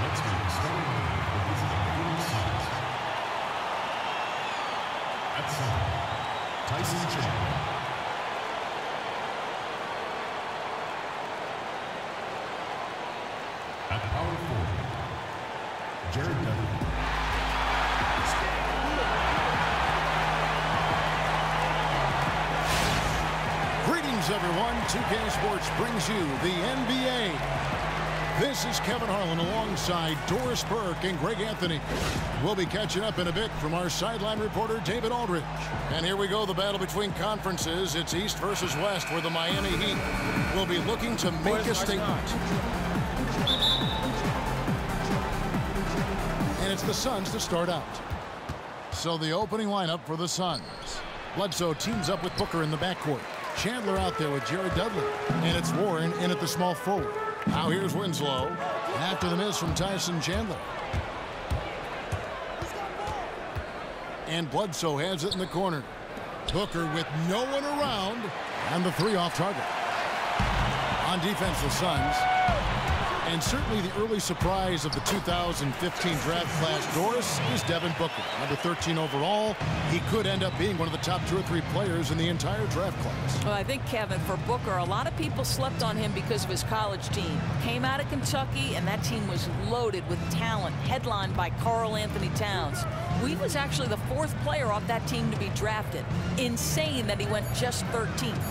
At center, Tyson Chandler. At power forward, Jared Dudley. Greetings, everyone. 2K Sports brings you the NBA. This is Kevin Harlan alongside Doris Burke and Greg Anthony. We'll be catching up in a bit from our sideline reporter, David Aldridge. And here we go, the battle between conferences. It's East versus West, where the Miami Heat will be looking to make a statement. And it's the Suns to start out. So the opening lineup for the Suns. Bledsoe teams up with Booker in the backcourt. Chandler out there with Jared Dudley. And it's Warren in at the small forward. Now here's Winslow after the miss from Tyson Chandler. And Bledsoe has it in the corner. Booker with no one around. And the three off target. On defense, the Suns. And certainly the early surprise of the 2015 draft class, Doris, is Devin Booker. Number 13 overall. He could end up being one of the top 2 or 3 players in the entire draft class. Well, I think, Kevin, for Booker, a lot of people slept on him because of his college team. Came out of Kentucky, and that team was loaded with talent, headlined by Karl Anthony Towns. He was actually the 4th player off that team to be drafted. Insane that he went just 13th.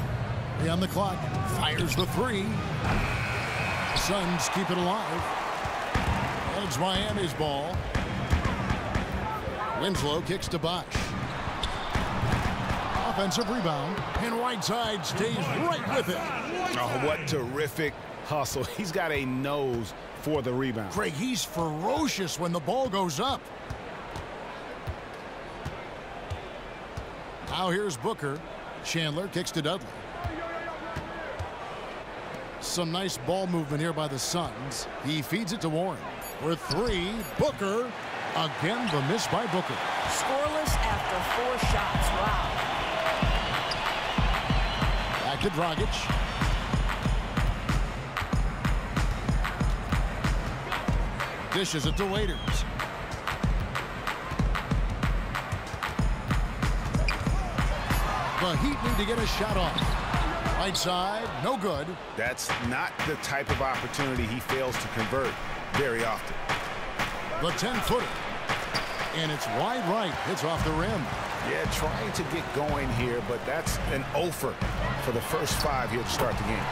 On the clock, fires the 3. Suns keep it alive. And it's Miami's ball. Winslow kicks to Bosh. Offensive rebound. And Whiteside stays right with it. Oh, what terrific hustle. He's got a nose for the rebound. Craig, he's ferocious when the ball goes up. Now here's Booker. Chandler kicks to Dudley. Some nice ball movement here by the Suns. He feeds it to Warren. For 3, Booker. Again, the miss by Booker. Scoreless after 4 shots. Wow. Back to Dragic. Dishes it to Waiters. The Heat need to get a shot off. Right side, no good. That's not the type of opportunity he fails to convert very often. The 10-footer. And it's wide right. It's off the rim. Yeah, trying to get going here, but that's an offer for the first 5 here to start the game.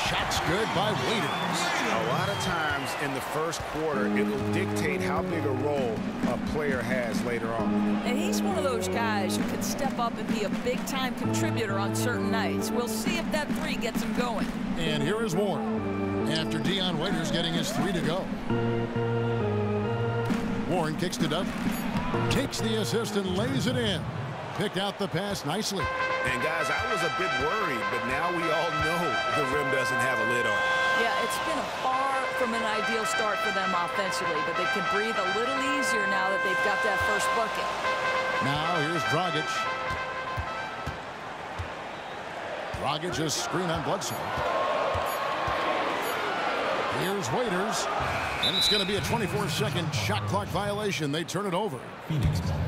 Shots good by Waiters. A lot of times in the first quarter, it will dictate how big a role a player has later on. And he's one of those guys who can step up and be a big-time contributor on certain nights. We'll see if that 3 gets him going. And here is Warren. After Dion Waiters getting his 3 to go. Warren kicks to Dudley. Takes the assist and lays it in. Picked out the pass nicely. And guys, I was a bit worried, but now we all know the rim doesn't have a lid on. Yeah, it's been a far from an ideal start for them offensively, but they can breathe a little easier now that they've got that first bucket. Now here's Dragic. Dragic's screen on Bledsoe. Here's Waiters. And it's going to be a 24-second shot clock violation. They turn it over. Phoenix ball.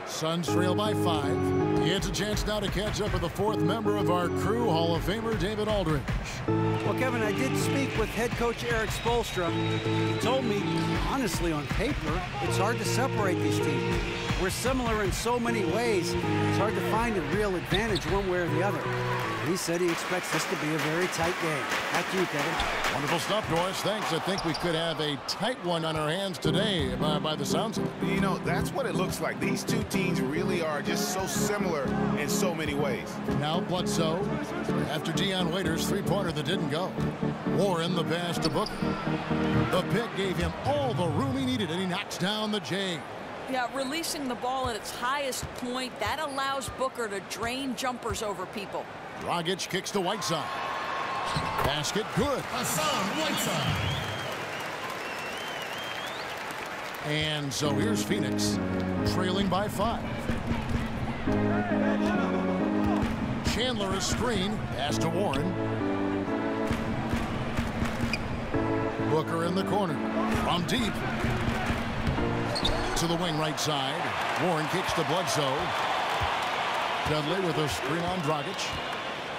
Suns trail by 5. It's a chance now to catch up with the 4th member of our crew, Hall of Famer David Aldridge. Well, Kevin, I did speak with head coach Eric Spoelstra. He told me, honestly, on paper, it's hard to separate these teams. We're similar in so many ways, it's hard to find a real advantage one way or the other. And he said he expects this to be a very tight game. Back to you, Kevin. Wonderful stuff, Doris. Thanks. I think we could have a tight one on our hands today by the sounds of it. You know, that's what it looks like. These 2 teams really are just so similar in so many ways. Now Bledsoe, after Dion Waiters' 3-pointer that didn't go. Warren the pass to Booker. The pick gave him all the room he needed, and he knocks down the J. Yeah, releasing the ball at its highest point, that allows Booker to drain jumpers over people. Dragic kicks to Whiteside. Basket good. Hassan Whiteside. And so here's Phoenix, trailing by 5. Chandler a screen. Pass to Warren. Booker in the corner. From deep. To the wing right side. Warren kicks to Bledsoe. Dudley with a screen on Dragic.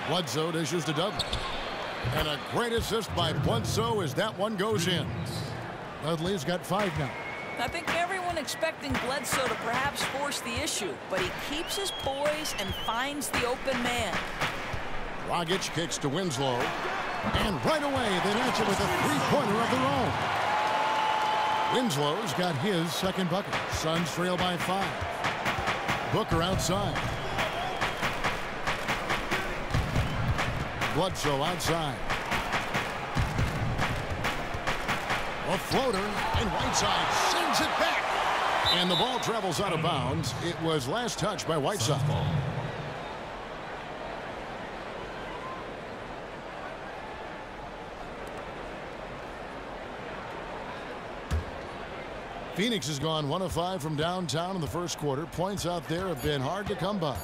Bledsoe dishes to Dudley. And a great assist by Bledsoe as that one goes in. Dudley's got 5 now. I think everyone expecting Bledsoe to perhaps force the issue, but he keeps his poise and finds the open man. Dragic kicks to Winslow. And right away, they answer with a three-pointer of their own. Winslow's got his second bucket. Suns trail by 5. Booker outside. Bledsoe outside. A floater, and Whiteside sends it back. And the ball travels out of bounds. It was last touched by Whiteside. Phoenix has gone 1 of 5 from downtown in the first quarter. Points out there have been hard to come by.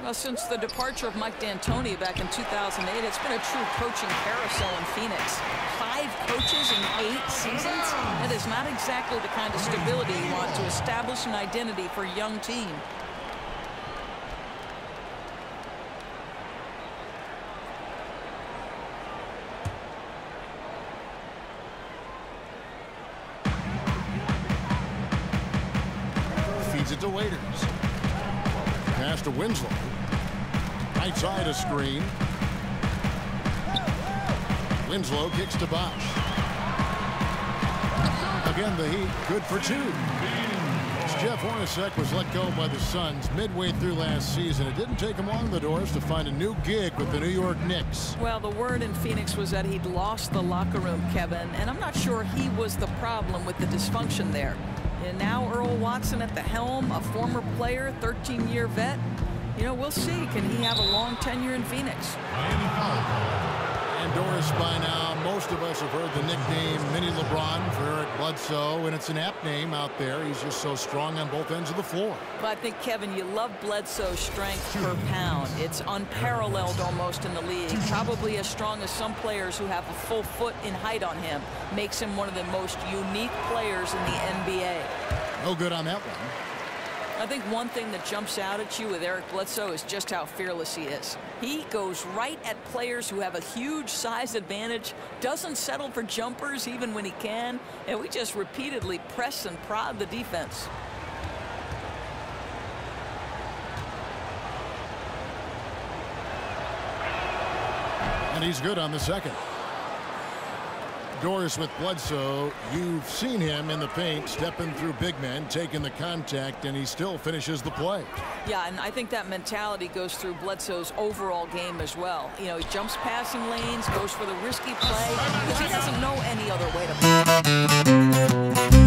Well, since the departure of Mike D'Antoni back in 2008, it's been a true coaching carousel in Phoenix. 5 coaches in 8 seasons? That is not exactly the kind of stability you want to establish an identity for a young team. Feeds it to Waiters. Pass to Winslow. Right side a screen. Winslow kicks to Bosh. Again, the Heat good for 2. Jeff Hornacek was let go by the Suns midway through last season. It didn't take him long the doors to find a new gig with the New York Knicks. Well, the word in Phoenix was that he'd lost the locker room, Kevin, and I'm not sure he was the problem with the dysfunction there. And now Earl Watson at the helm, a former player, 13-year vet. You know, we'll see. Can he have a long tenure in Phoenix? And Doris, by now, most of us have heard the nickname Mini LeBron for Eric Bledsoe, and it's an apt name out there. He's just so strong on both ends of the floor. But I think, Kevin, you love Bledsoe's strength per pound. It's unparalleled almost in the league. Probably as strong as some players who have a full foot in height on him. Makes him one of the most unique players in the NBA. No good on that one. I think one thing that jumps out at you with Eric Bledsoe is just how fearless he is. He goes right at players who have a huge size advantage, doesn't settle for jumpers even when he can, and we just repeatedly press and prod the defense. And he's good on the second. Doris with Bledsoe, you've seen him in the paint, stepping through big men, taking the contact, and he still finishes the play. Yeah, and I think that mentality goes through Bledsoe's overall game as well. You know, he jumps passing lanes, goes for the risky play, because he doesn't know any other way to play.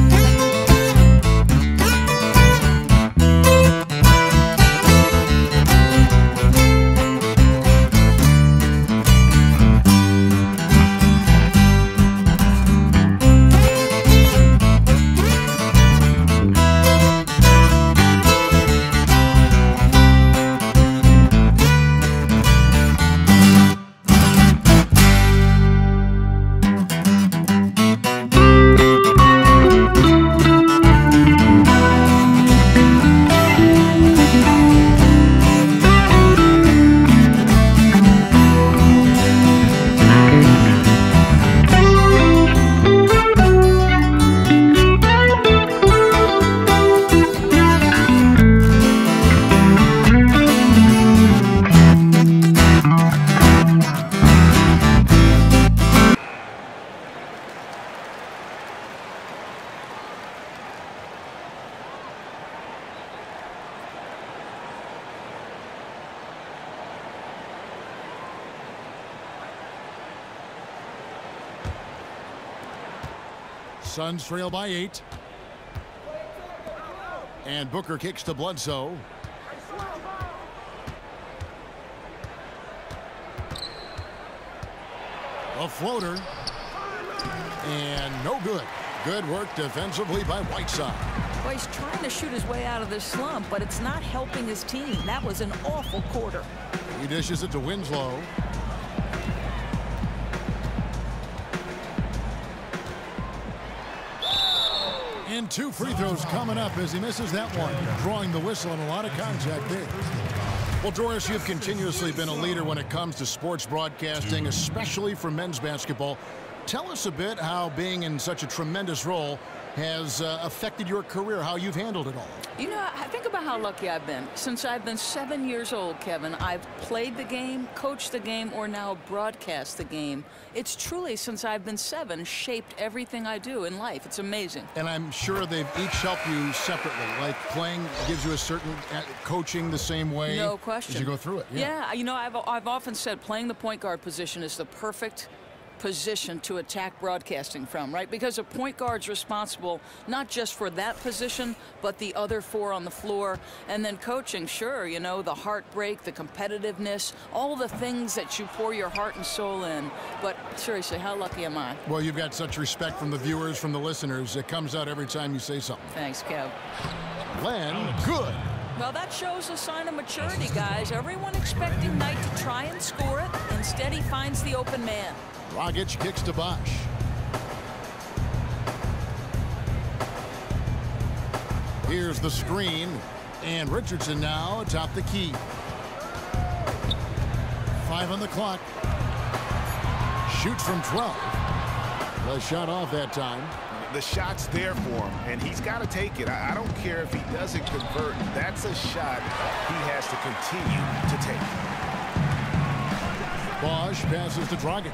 Suns trail by 8. And Booker kicks to Bledsoe. A floater. And no good. Good work defensively by Whiteside. Well, he's trying to shoot his way out of this slump, but it's not helping his team. That was an awful quarter. He dishes it to Winslow. And 2 free throws coming up as he misses that one, drawing the whistle and a lot of contact there. Well, Doris, you've continuously been a leader when it comes to sports broadcasting, especially for men's basketball. Tell us a bit how being in such a tremendous role has affected your career, how you've handled it all. You know, I think about how lucky I've been. Since I've been 7 years old, Kevin, I've played the game, coached the game, or now broadcast the game. It's truly, since I've been 7, shaped everything I do in life. It's amazing. And I'm sure they've each helped you separately. Like playing gives you a certain coaching the same way. No question. As you go through it. Yeah, you know, I've often said playing the point guard position is the perfect position to attack broadcasting from, right? Because a point guard's responsible not just for that position, but the other 4 on the floor. And then coaching, sure, you know, the heartbreak, the competitiveness, all the things that you pour your heart and soul in. But seriously, how lucky am I? Well, you've got such respect from the viewers, from the listeners. It comes out every time you say something. Thanks, Kev. Len, good. Well, that shows a sign of maturity, guys. Everyone expecting Knight to try and score it. Instead, he finds the open man. Dragic kicks to Bosch. Here's the screen, and Richardson now atop the key. 5 on the clock. Shoots from 12. The shot off that time. The shot's there for him, and he's got to take it. I don't care if he doesn't convert. That's a shot he has to continue to take. Bosch passes to Dragic.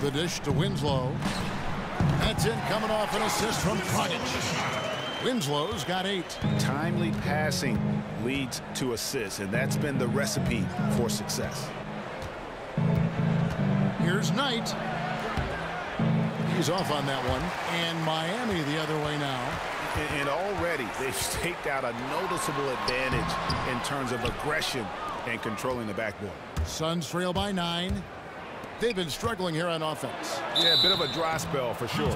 The dish to Winslow. That's in, coming off an assist from Dragic. Winslow's got 8. Timely passing leads to assists, and that's been the recipe for success. Here's Knight. He's off on that one. And Miami the other way now. And already they've staked out a noticeable advantage in terms of aggression and controlling the backboard. Suns trail by 9. They've been struggling here on offense. Yeah, a bit of a dry spell for sure.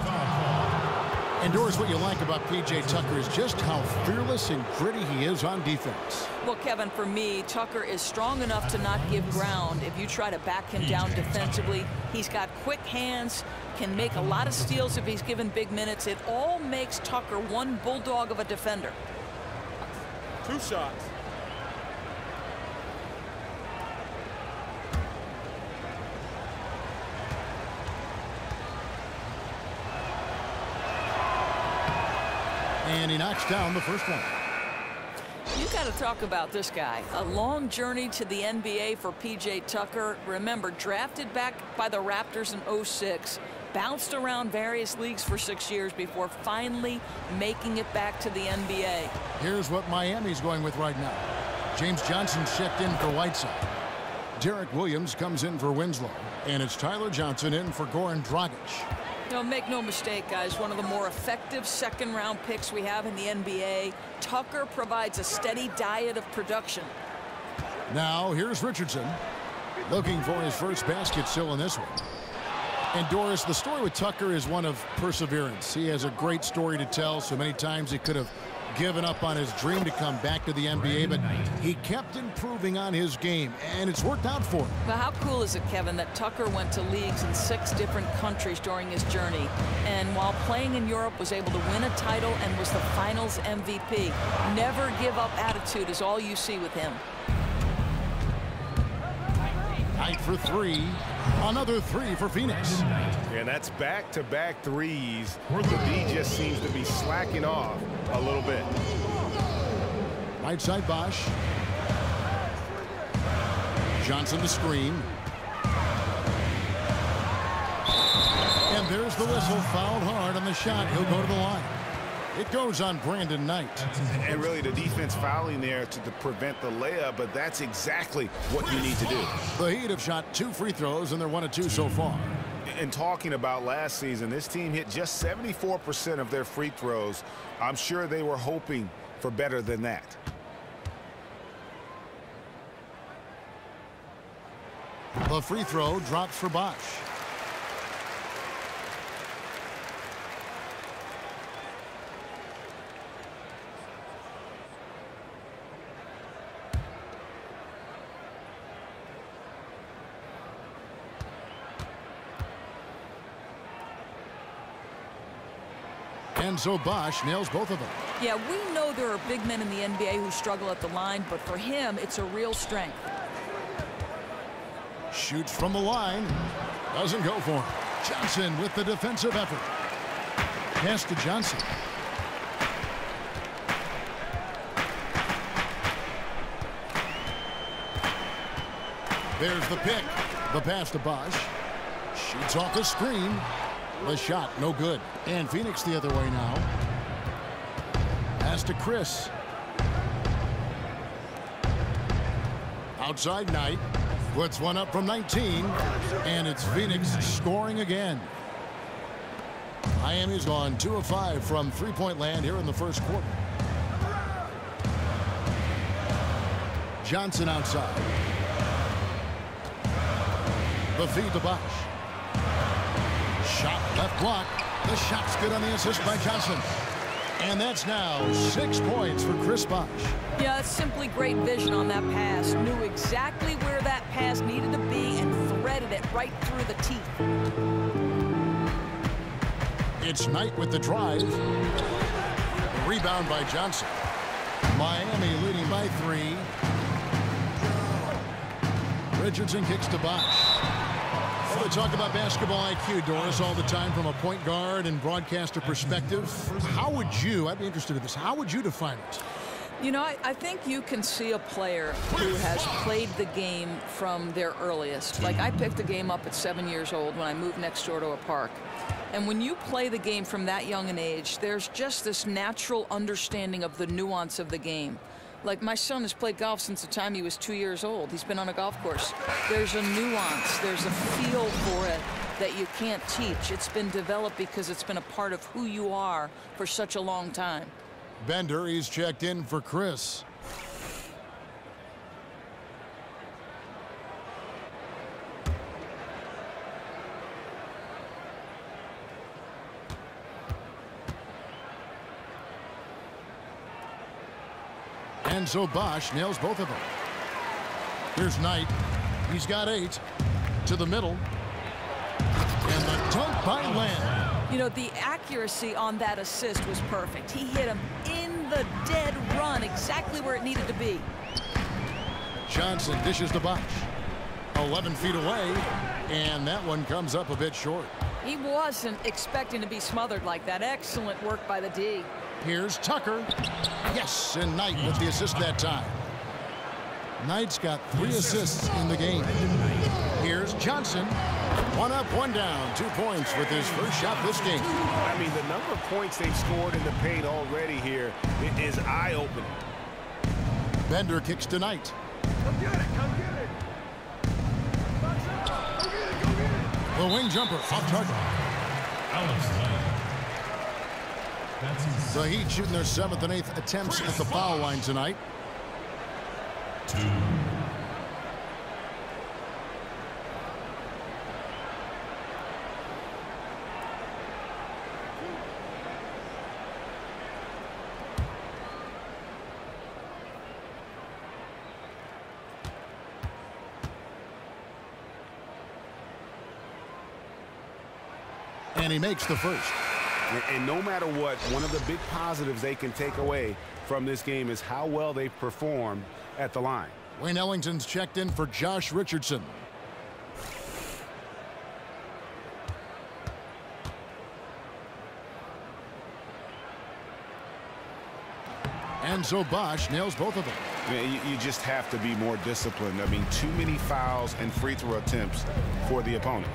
And Doris, what you like about P.J. Tucker is just how fearless and gritty he is on defense. Well, Kevin, for me, Tucker is strong enough to not give ground. If you try to back him down defensively, he's got quick hands, can make a lot of steals if he's given big minutes. It all makes Tucker one bulldog of a defender. 2 shots. And he knocks down the first one. You got to talk about this guy. A long journey to the NBA for P.J. Tucker. Remember, drafted back by the Raptors in 06, bounced around various leagues for 6 years before finally making it back to the NBA. Here's what Miami's going with right now. James Johnson checked in for Whiteside. Derek Williams comes in for Winslow. And it's Tyler Johnson in for Goran Dragic. No, make no mistake, guys, one of the more effective second-round picks we have in the NBA. Tucker provides a steady diet of production. Now, here's Richardson, looking for his first basket still in this one. And Doris, the story with Tucker is one of perseverance. He has a great story to tell. So many times he could have given up on his dream to come back to the NBA, but he kept improving on his game, and it's worked out for him. Well, how cool is it, Kevin, that Tucker went to leagues in 6 different countries during his journey, and while playing in Europe was able to win a title and was the finals MVP. Never give up attitude is all you see with him. Knight for 3. Another 3 for Phoenix. And that's back-to-back threes. The D just seems to be slacking off a little bit. Right side Bosch. Johnson to screen. And there's the whistle. Fouled hard on the shot. He'll go to the line. It goes on Brandon Knight. And really the defense fouling there to prevent the layup, but that's exactly what you need to do. The Heat have shot 2 free throws, and they're 1 of 2 so far. And talking about last season, this team hit just 74% of their free throws. I'm sure they were hoping for better than that. The free throw drops for Bosch. And so Bosch nails both of them. Yeah, we know there are big men in the NBA who struggle at the line, but for him, it's a real strength. Shoots from the line. Doesn't go for him. Johnson with the defensive effort. Pass to Johnson. There's the pick. The pass to Bosch. Shoots off the screen. The shot, no good. And Phoenix the other way now. Pass to Chris. Outside Knight. Puts one up from 19. And it's Phoenix scoring again. Miami's gone 2 of 5 from three-point land here in the first quarter. Johnson outside. The feed to Bosch. Shot left block. The shot's good on the assist by Johnson. And that's now 6 points for Chris Bosch. Yeah, it's simply great vision on that pass. Knew exactly where that pass needed to be and threaded it right through the teeth. It's Knight with the drive. Rebound by Johnson. Miami leading by 3. Richardson kicks to Bosch. Well, we talk about basketball IQ, Doris, all the time from a point guard and broadcaster perspective. How would you, I'd be interested in this, how would you define it? You know, I think you can see a player who has played the game from their earliest. Like, I picked the game up at 7 years old when I moved next door to a park. And when you play the game from that young an age, there's just this natural understanding of the nuance of the game. Like, my son has played golf since the time he was 2 years old. He's been on a golf course. There's a nuance, there's a feel for it that you can't teach. It's been developed because it's been a part of who you are for such a long time. Bender, he's checked in for Chris. And so Bosch nails both of them. Here's Knight. He's got 8 to the middle. And the dunk by Lamb. You know, the accuracy on that assist was perfect. He hit him in the dead run, exactly where it needed to be. Johnson dishes to Bosch. 11 feet away, and that one comes up a bit short. He wasn't expecting to be smothered like that. Excellent work by the D. Here's Tucker. Yes, and Knight with the assist that time. Knight's got 3 assists in the game. Here's Johnson. 1 up, 1 down. 2 points with his first shot this game. I mean, the number of points they've scored in the paint already here is eye-opening. Bender kicks to Knight. Come get it, come get it. Go get it, go get it. The wing jumper off target. Alex Lamb. That's his The Heat shooting their 7th and 8th attempts at the foul line tonight. 2. And he makes the first. And no matter what, one of the big positives they can take away from this game is how well they've performed at the line. Wayne Ellington's checked in for Josh Richardson. And so Bosch nails both of them. You just have to be more disciplined. I mean, too many fouls and free throw attempts for the opponent.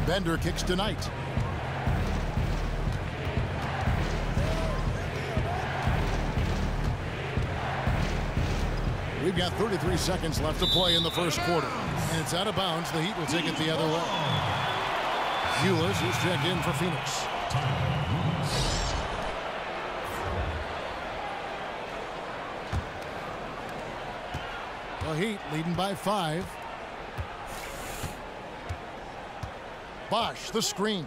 Bender kicks to Knight. We've got 33 seconds left to play in the first quarter. And it's out of bounds. The Heat will take it the other way. Ulis is checked in for Phoenix. The Heat leading by 5. Bosch, the screen.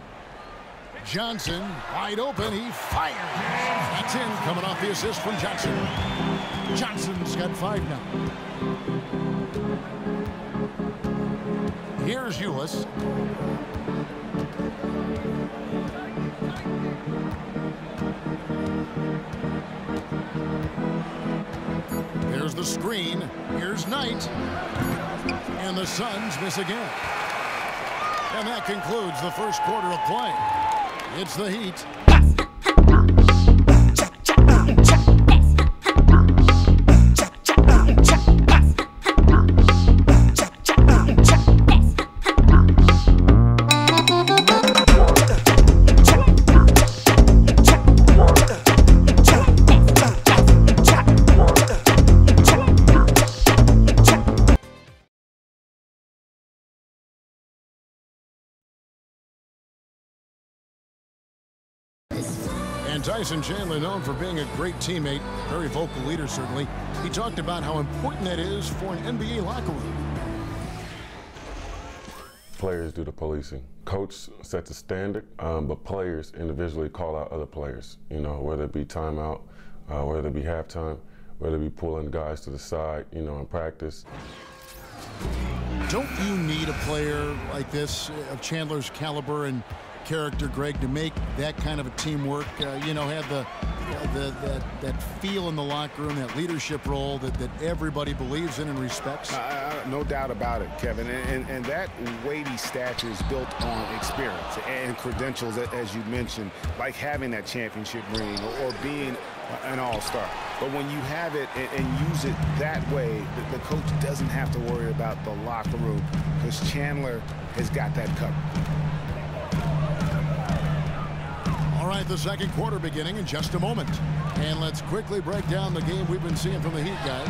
Johnson, wide open. He fires. That's in, coming off the assist from Johnson. Johnson's got 5 now. Here's Ulis. the screen. Here's Knight. And the Suns miss again. And that concludes the first quarter of play. It's the Heat. And Tyson Chandler, known for being a great teammate, very vocal leader certainly. He talked about how important that is for an NBA locker room. Players do the policing. Coach sets a standard, but players individually call out other players. You know, whether it be timeout, whether it be halftime, whether it be pulling guys to the side, you know, in practice. Don't you need a player like this, of Chandler's caliber and character, Greg, to make that kind of a teamwork, you know, have that feel in the locker room, that leadership role that everybody believes in and respects? No doubt about it, Kevin. And that weighty stature is built on experience and credentials, as you mentioned, like having that championship ring or being an all-star. But when you have it and use it that way, the coach doesn't have to worry about the locker room because Chandler has got that covered. All right, the second quarter beginning in just a moment. And let's quickly break down the game we've been seeing from the Heat, guys.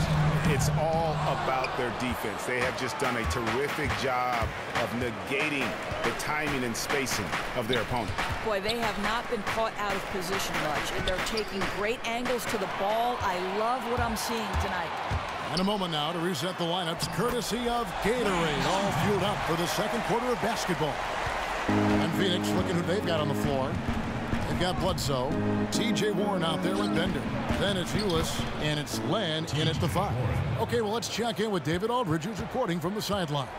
It's all about their defense. They have just done a terrific job of negating the timing and spacing of their opponent. Boy, they have not been caught out of position much, and they're taking great angles to the ball. I love what I'm seeing tonight. And a moment now to reset the lineups, courtesy of Gatorade, all fueled up for the second quarter of basketball. And Phoenix, looking who they've got on the floor. They've got Bledsoe, T.J. Warren out there with Bender. Then it's Ulis, and it's Len in at the 5. Okay, well, let's check in with David Aldridge, who's reporting from the sidelines.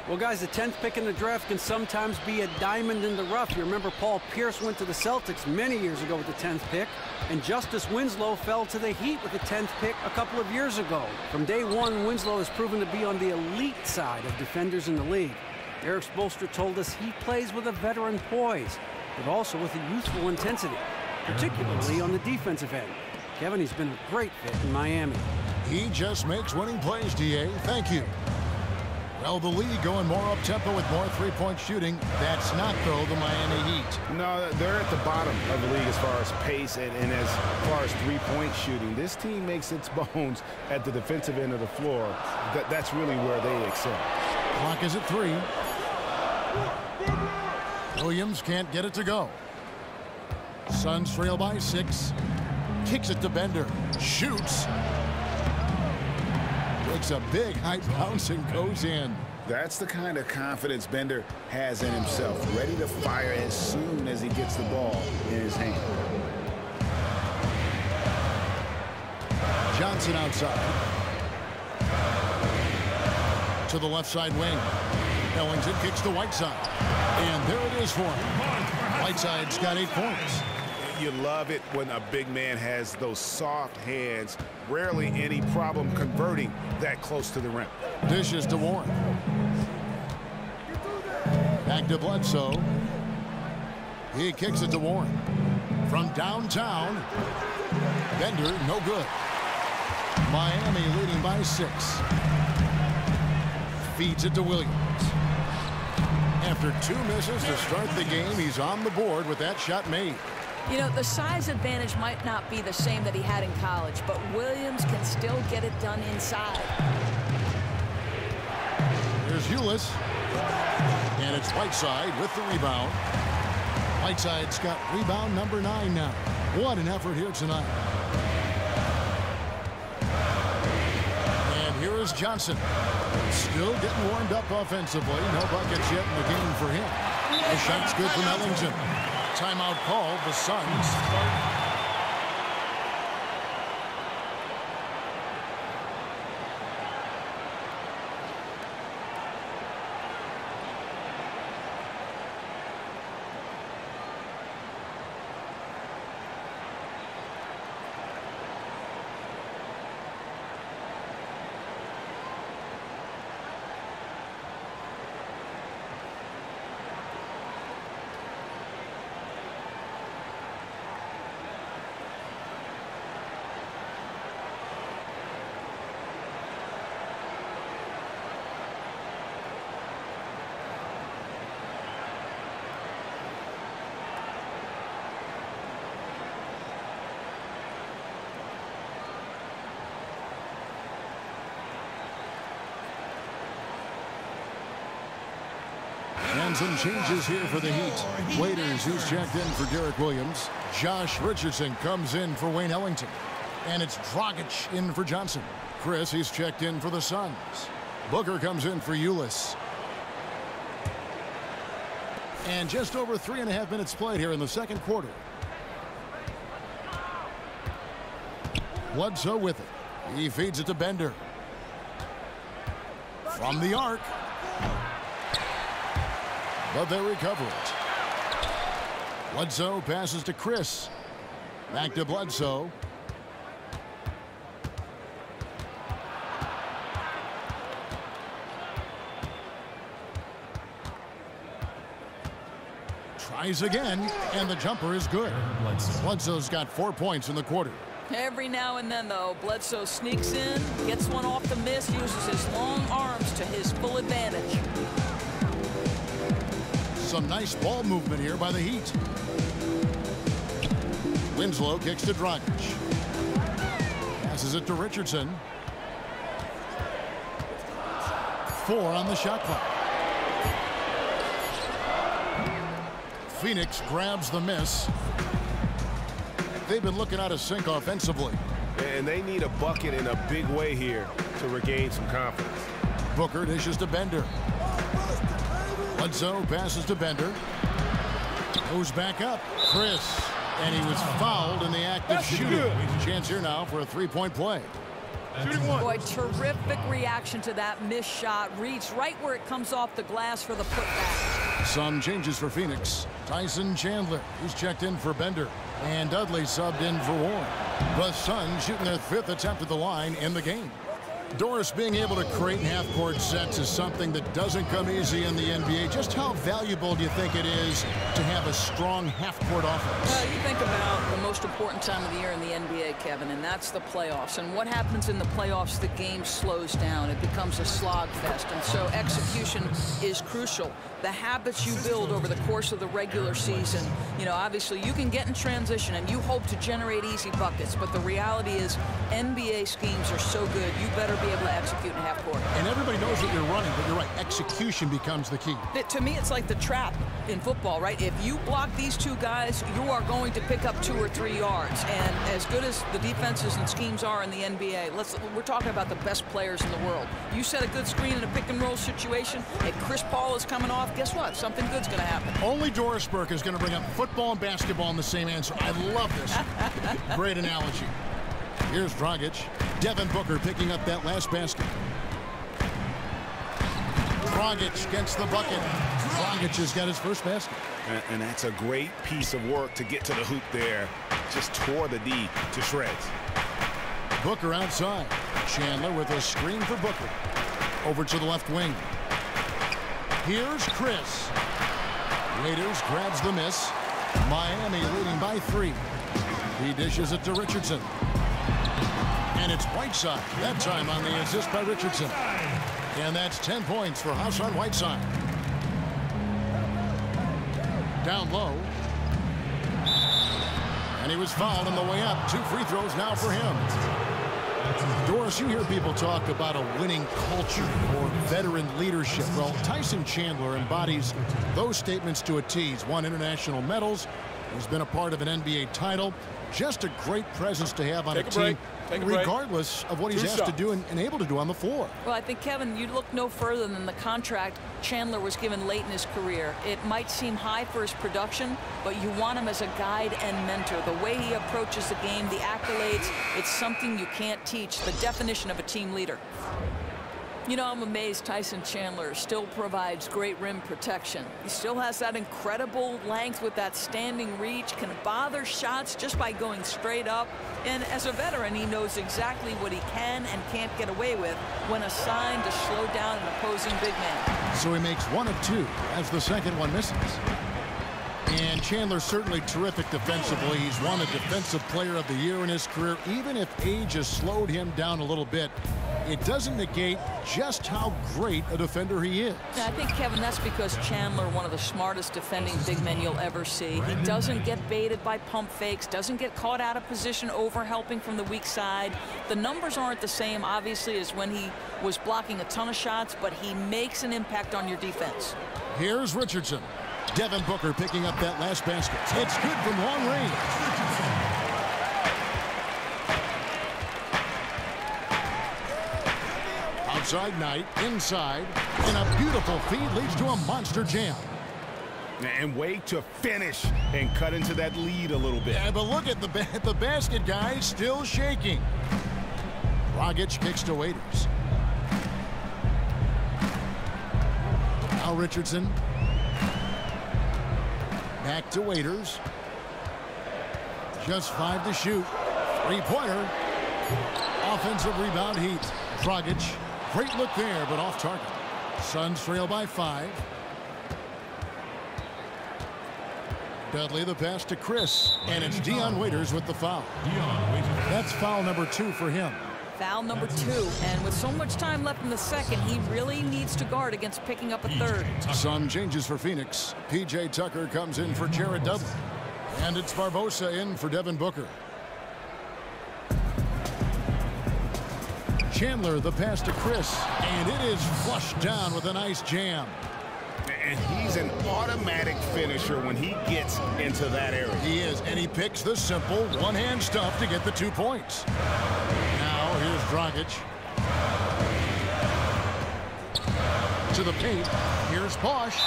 Well, guys, the 10th pick in the draft can sometimes be a diamond in the rough. You remember Paul Pierce went to the Celtics many years ago with the 10th pick, and Justice Winslow fell to the Heat with the 10th pick a couple of years ago. From day one, Winslow has proven to be on the elite side of defenders in the league. Erik Spoelstra told us he plays with a veteran poise, but also with a youthful intensity, particularly on the defensive end. Kevin, he's been a great fit in Miami. He just makes winning plays, D.A. Thank you. Well, the league going more up-tempo with more three-point shooting. That's not, though, the Miami Heat. No, they're at the bottom of the league as far as pace and as far as three-point shooting. This team makes its bones at the defensive end of the floor. That's really where they excel. Clock is at 3. Williams can't get it to go. Suns trail by 6. Kicks it to Bender. Shoots. Takes a big high bounce and goes in. That's the kind of confidence Bender has in himself. Ready to fire as soon as he gets the ball in his hand. Johnson outside. To the left side wing. Ellington kicks to Whiteside. And there it is for him. Whiteside's got 8 points. You love it when a big man has those soft hands. Rarely any problem converting that close to the rim. Dishes to Warren. Back to Bledsoe. He kicks it to Warren. From downtown. Bender, no good. Miami leading by 6. Feeds it to Williams. After 2 misses to start the game, he's on the board with that shot made. You know, the size advantage might not be the same that he had in college, but Williams can still get it done inside. Here's Ulis. And it's Whiteside with the rebound. Whiteside's got rebound number 9 now. What an effort here tonight. And here is Johnson. Still getting warmed up offensively. No buckets yet in the game for him. The shot's good from Ellington. Timeout called. The Suns. And some changes here for the Heat. Waiters, who's checked in for Derek Williams. Josh Richardson comes in for Wayne Ellington. And it's Dragic in for Johnson. Chris, he's checked in for the Suns. Booker comes in for Ulis. And just over 3.5 minutes played here in the second quarter. Bledsoe with it. He feeds it to Bender. From the arc. But they recover it. Bledsoe passes to Chris. Back to Bledsoe. Tries again, and the jumper is good. Bledsoe's got 4 points in the quarter. Every now and then, though, Bledsoe sneaks in, gets one off the miss, uses his long arms to his full advantage. Some nice ball movement here by the Heat. Winslow kicks to Dragic. Passes it to Richardson. 4 on the shot clock. Phoenix grabs the miss. They've been looking out of sync offensively. And they need a bucket in a big way here to regain some confidence. Booker dishes to Bender. Bledsoe passes to Bender. Goes back up. Chris. And he was fouled in the act of shooting. Chance here now for a three-point play. Boy, terrific reaction to that missed shot. Reads right where it comes off the glass for the putback. Some changes for Phoenix. Tyson Chandler, who's checked in for Bender. And Dudley subbed in for Warren. The Suns shooting their 5th attempt at the line in the game. Doris, being able to create half-court sets is something that doesn't come easy in the NBA. Just how valuable do you think it is to have a strong half-court offense? You think about the most important time of the year in the NBA, Kevin, and that's the playoffs. And what happens in the playoffs, the game slows down. It becomes a slog fest. And so execution is crucial. The habits you build over the course of the regular season, you know, obviously you can get in transition and you hope to generate easy buckets. But the reality is NBA schemes are so good, you better be able to execute in half court. And everybody knows what you're running, but you're right, execution becomes the key. To me, it's like the trap in football, right? If you block these two guys, you are going to pick up 2 or 3 yards. And as good as the defenses and schemes are in the NBA, we're talking about the best players in the world. You set a good screen in a pick and roll situation, and Chris Paul is coming off, guess what? Something good's going to happen. Only Doris Burke is going to bring up football and basketball in the same answer. I love this. Great analogy. Here's Dragic. Devin Booker picking up that last basket. Dragic gets the bucket. Dragic has got his first basket. And that's a great piece of work to get to the hoop there. Just tore the D to shreds. Booker outside. Chandler with a screen for Booker. Over to the left wing. Here's Chris. Waiters grabs the miss. Miami leading by 3. He dishes it to Richardson. And it's Whiteside, that time on the assist by Richardson. And that's 10 points for Hassan Whiteside. Down low. And he was fouled on the way up. 2 free throws now for him. Doris, you hear people talk about a winning culture or veteran leadership. Well, Tyson Chandler embodies those statements to a T. He's won international medals. He's been a part of an NBA title. Just a great presence to have on a team, regardless of what he's asked to do and able to do on the floor. Well, I think, Kevin, you look no further than the contract Chandler was given late in his career. It might seem high for his production, but you want him as a guide and mentor. The way he approaches the game, the accolades, it's something you can't teach, the definition of a team leader. You know, I'm amazed Tyson Chandler still provides great rim protection. He still has that incredible length with that standing reach, can bother shots just by going straight up. And as a veteran, he knows exactly what he can and can't get away with when assigned to slow down an opposing big man. So he makes 1 of 2 as the second one misses. And Chandler's certainly terrific defensively. He's won a Defensive Player of the Year in his career, even if age has slowed him down a little bit. it doesn't negate just how great a defender he is. I think, Kevin, that's because Chandler, one of the smartest defending big men you'll ever see. He doesn't get baited by pump fakes, doesn't get caught out of position over helping from the weak side. The numbers aren't the same, obviously, as when he was blocking a ton of shots, but he makes an impact on your defense. Here's Richardson. Devin Booker picking up that last basket. It's good from long range. Outside Knight, inside, and a beautiful feed leads to a monster jam. And wait to finish and cut into that lead a little bit. Yeah, but look at the basket, guys, still shaking. Dragic kicks to Waiters. Now Richardson. Back to Waiters. Just 5 to shoot. Three-pointer. Offensive rebound Heat. Dragic. Great look there, but off target. Suns trail by 5. Dudley the pass to Chris. And it's Dion Waiters with the foul. That's foul number 2 for him. Foul number 2, and with so much time left in the second, he really needs to guard against picking up a third. Some changes for Phoenix. P.J. Tucker comes in for Jared Dudley. And it's Barbosa in for Devin Booker. Chandler the pass to Chris, and it is flushed down with a nice jam. And he's an automatic finisher when he gets into that area. He is, and he picks the simple one-hand stuff to get the 2 points. Now here's Dragic. To the paint. Here's Bosch.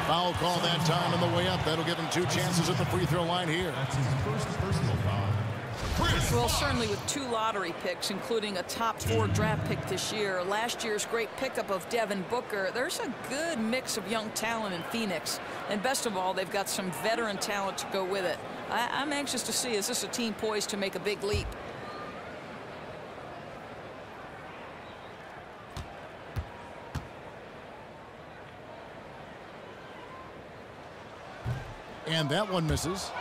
Foul call that time on the way up. That'll give him 2 chances at the free throw line here. That's his first personal foul. Well, certainly with 2 lottery picks, including a top 4 draft pick this year, last year's great pickup of Devin Booker, there's a good mix of young talent in Phoenix. And best of all, they've got some veteran talent to go with it. I'm anxious to see, is this a team poised to make a big leap? And that one misses.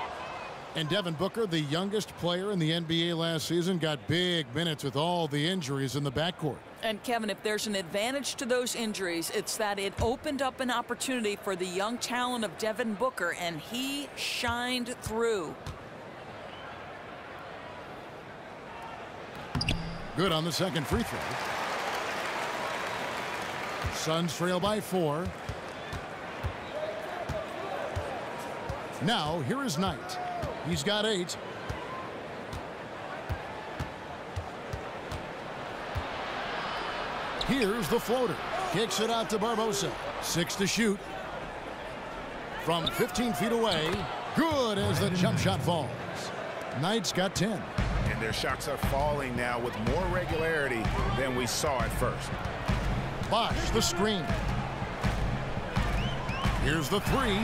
And Devin Booker, the youngest player in the NBA last season, got big minutes with all the injuries in the backcourt. And Kevin, if there's an advantage to those injuries, it's that it opened up an opportunity for the young talent of Devin Booker, and he shined through. Good on the second free throw. Suns trail by 4. Now, here is Knight. He's got 8. Here's the floater. Kicks it out to Barbosa. 6 to shoot. From 15 feet away. Good as the jump shot falls. Knight's got 10. And their shots are falling now with more regularity than we saw at first. Bosch the screen. Here's the 3.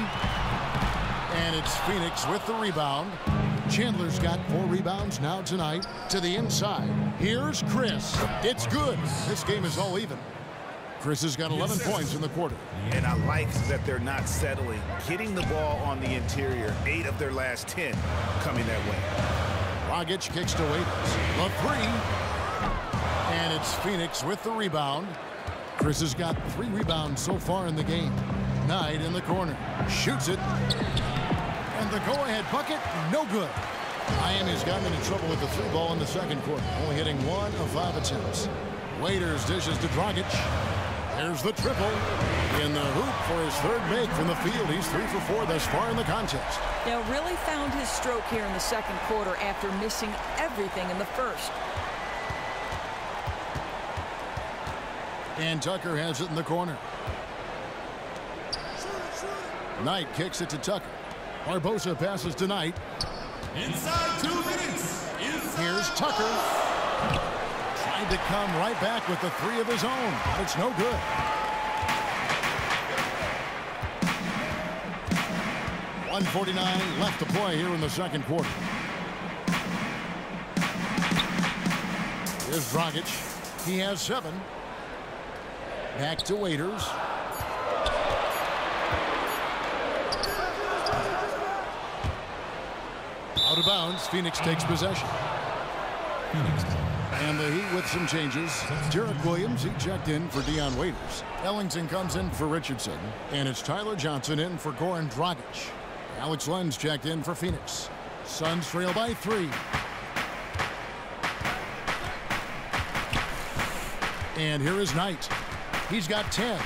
And it's Phoenix with the rebound. Chandler's got 4 rebounds now tonight. To the inside. Here's Chris. It's good. This game is all even. Chris has got 11 points in the quarter. And I like that they're not settling. Getting the ball on the interior. 8 of their last 10 coming that way. Dragic kicks to Waiters. The 3. And it's Phoenix with the rebound. Chris has got 3 rebounds so far in the game. Knight in the corner. Shoots it. And the go-ahead bucket, no good. Miami's gotten into trouble with the 3 ball in the second quarter, only hitting 1 of 5 attempts. Waiters dishes to Dragic. There's the triple. In the hoop for his 3rd make from the field. He's 3 for 4 thus far in the contest. Now, really found his stroke here in the second quarter after missing everything in the first. And Tucker has it in the corner. Knight kicks it to Tucker. Barbosa passes to Knight. Inside 2 minutes. Here's Tucker. Trying to come right back with the 3 of his own. But it's no good. .149 left to play here in the second quarter. Here's Dragic. He has 7. Back to Waiters. Out of bounds. Phoenix takes possession. Phoenix ball. And the Heat with some changes. Derek Williams, he checked in for Dion Waiters. Ellington comes in for Richardson. And it's Tyler Johnson in for Goran Dragic. Alex Lenz checked in for Phoenix. Suns trail by 3. And here is Knight. He's got 10.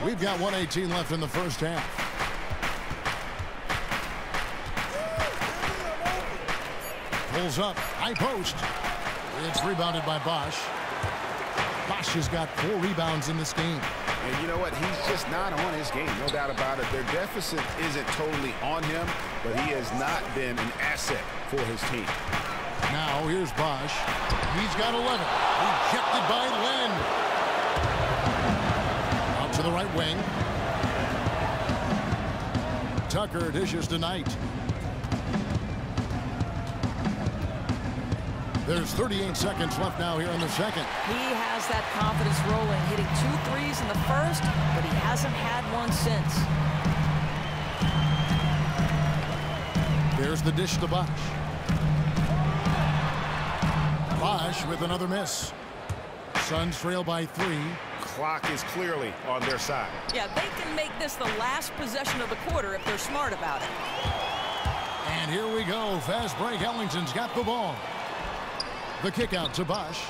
We've got 1:18 left in the first half. Pulls up, high post. It's rebounded by Bosch. Bosch has got 4 rebounds in this game. And you know what? He's just not on his game, no doubt about it. Their deficit isn't totally on him, but he has not been an asset for his team. Now here's Bosch. He's got 11. Rejected by Len. Out to the right wing. Tucker dishes to Knight. There's 38 seconds left now here in the second. He has that confidence rolling, hitting 2 threes in the first, but he hasn't had one since. There's the dish to Bosch. Bosch with another miss. Suns trail by 3. Clock is clearly on their side. Yeah, they can make this the last possession of the quarter if they're smart about it. And here we go. Fast break. Ellington's got the ball. The kick out to Bosch.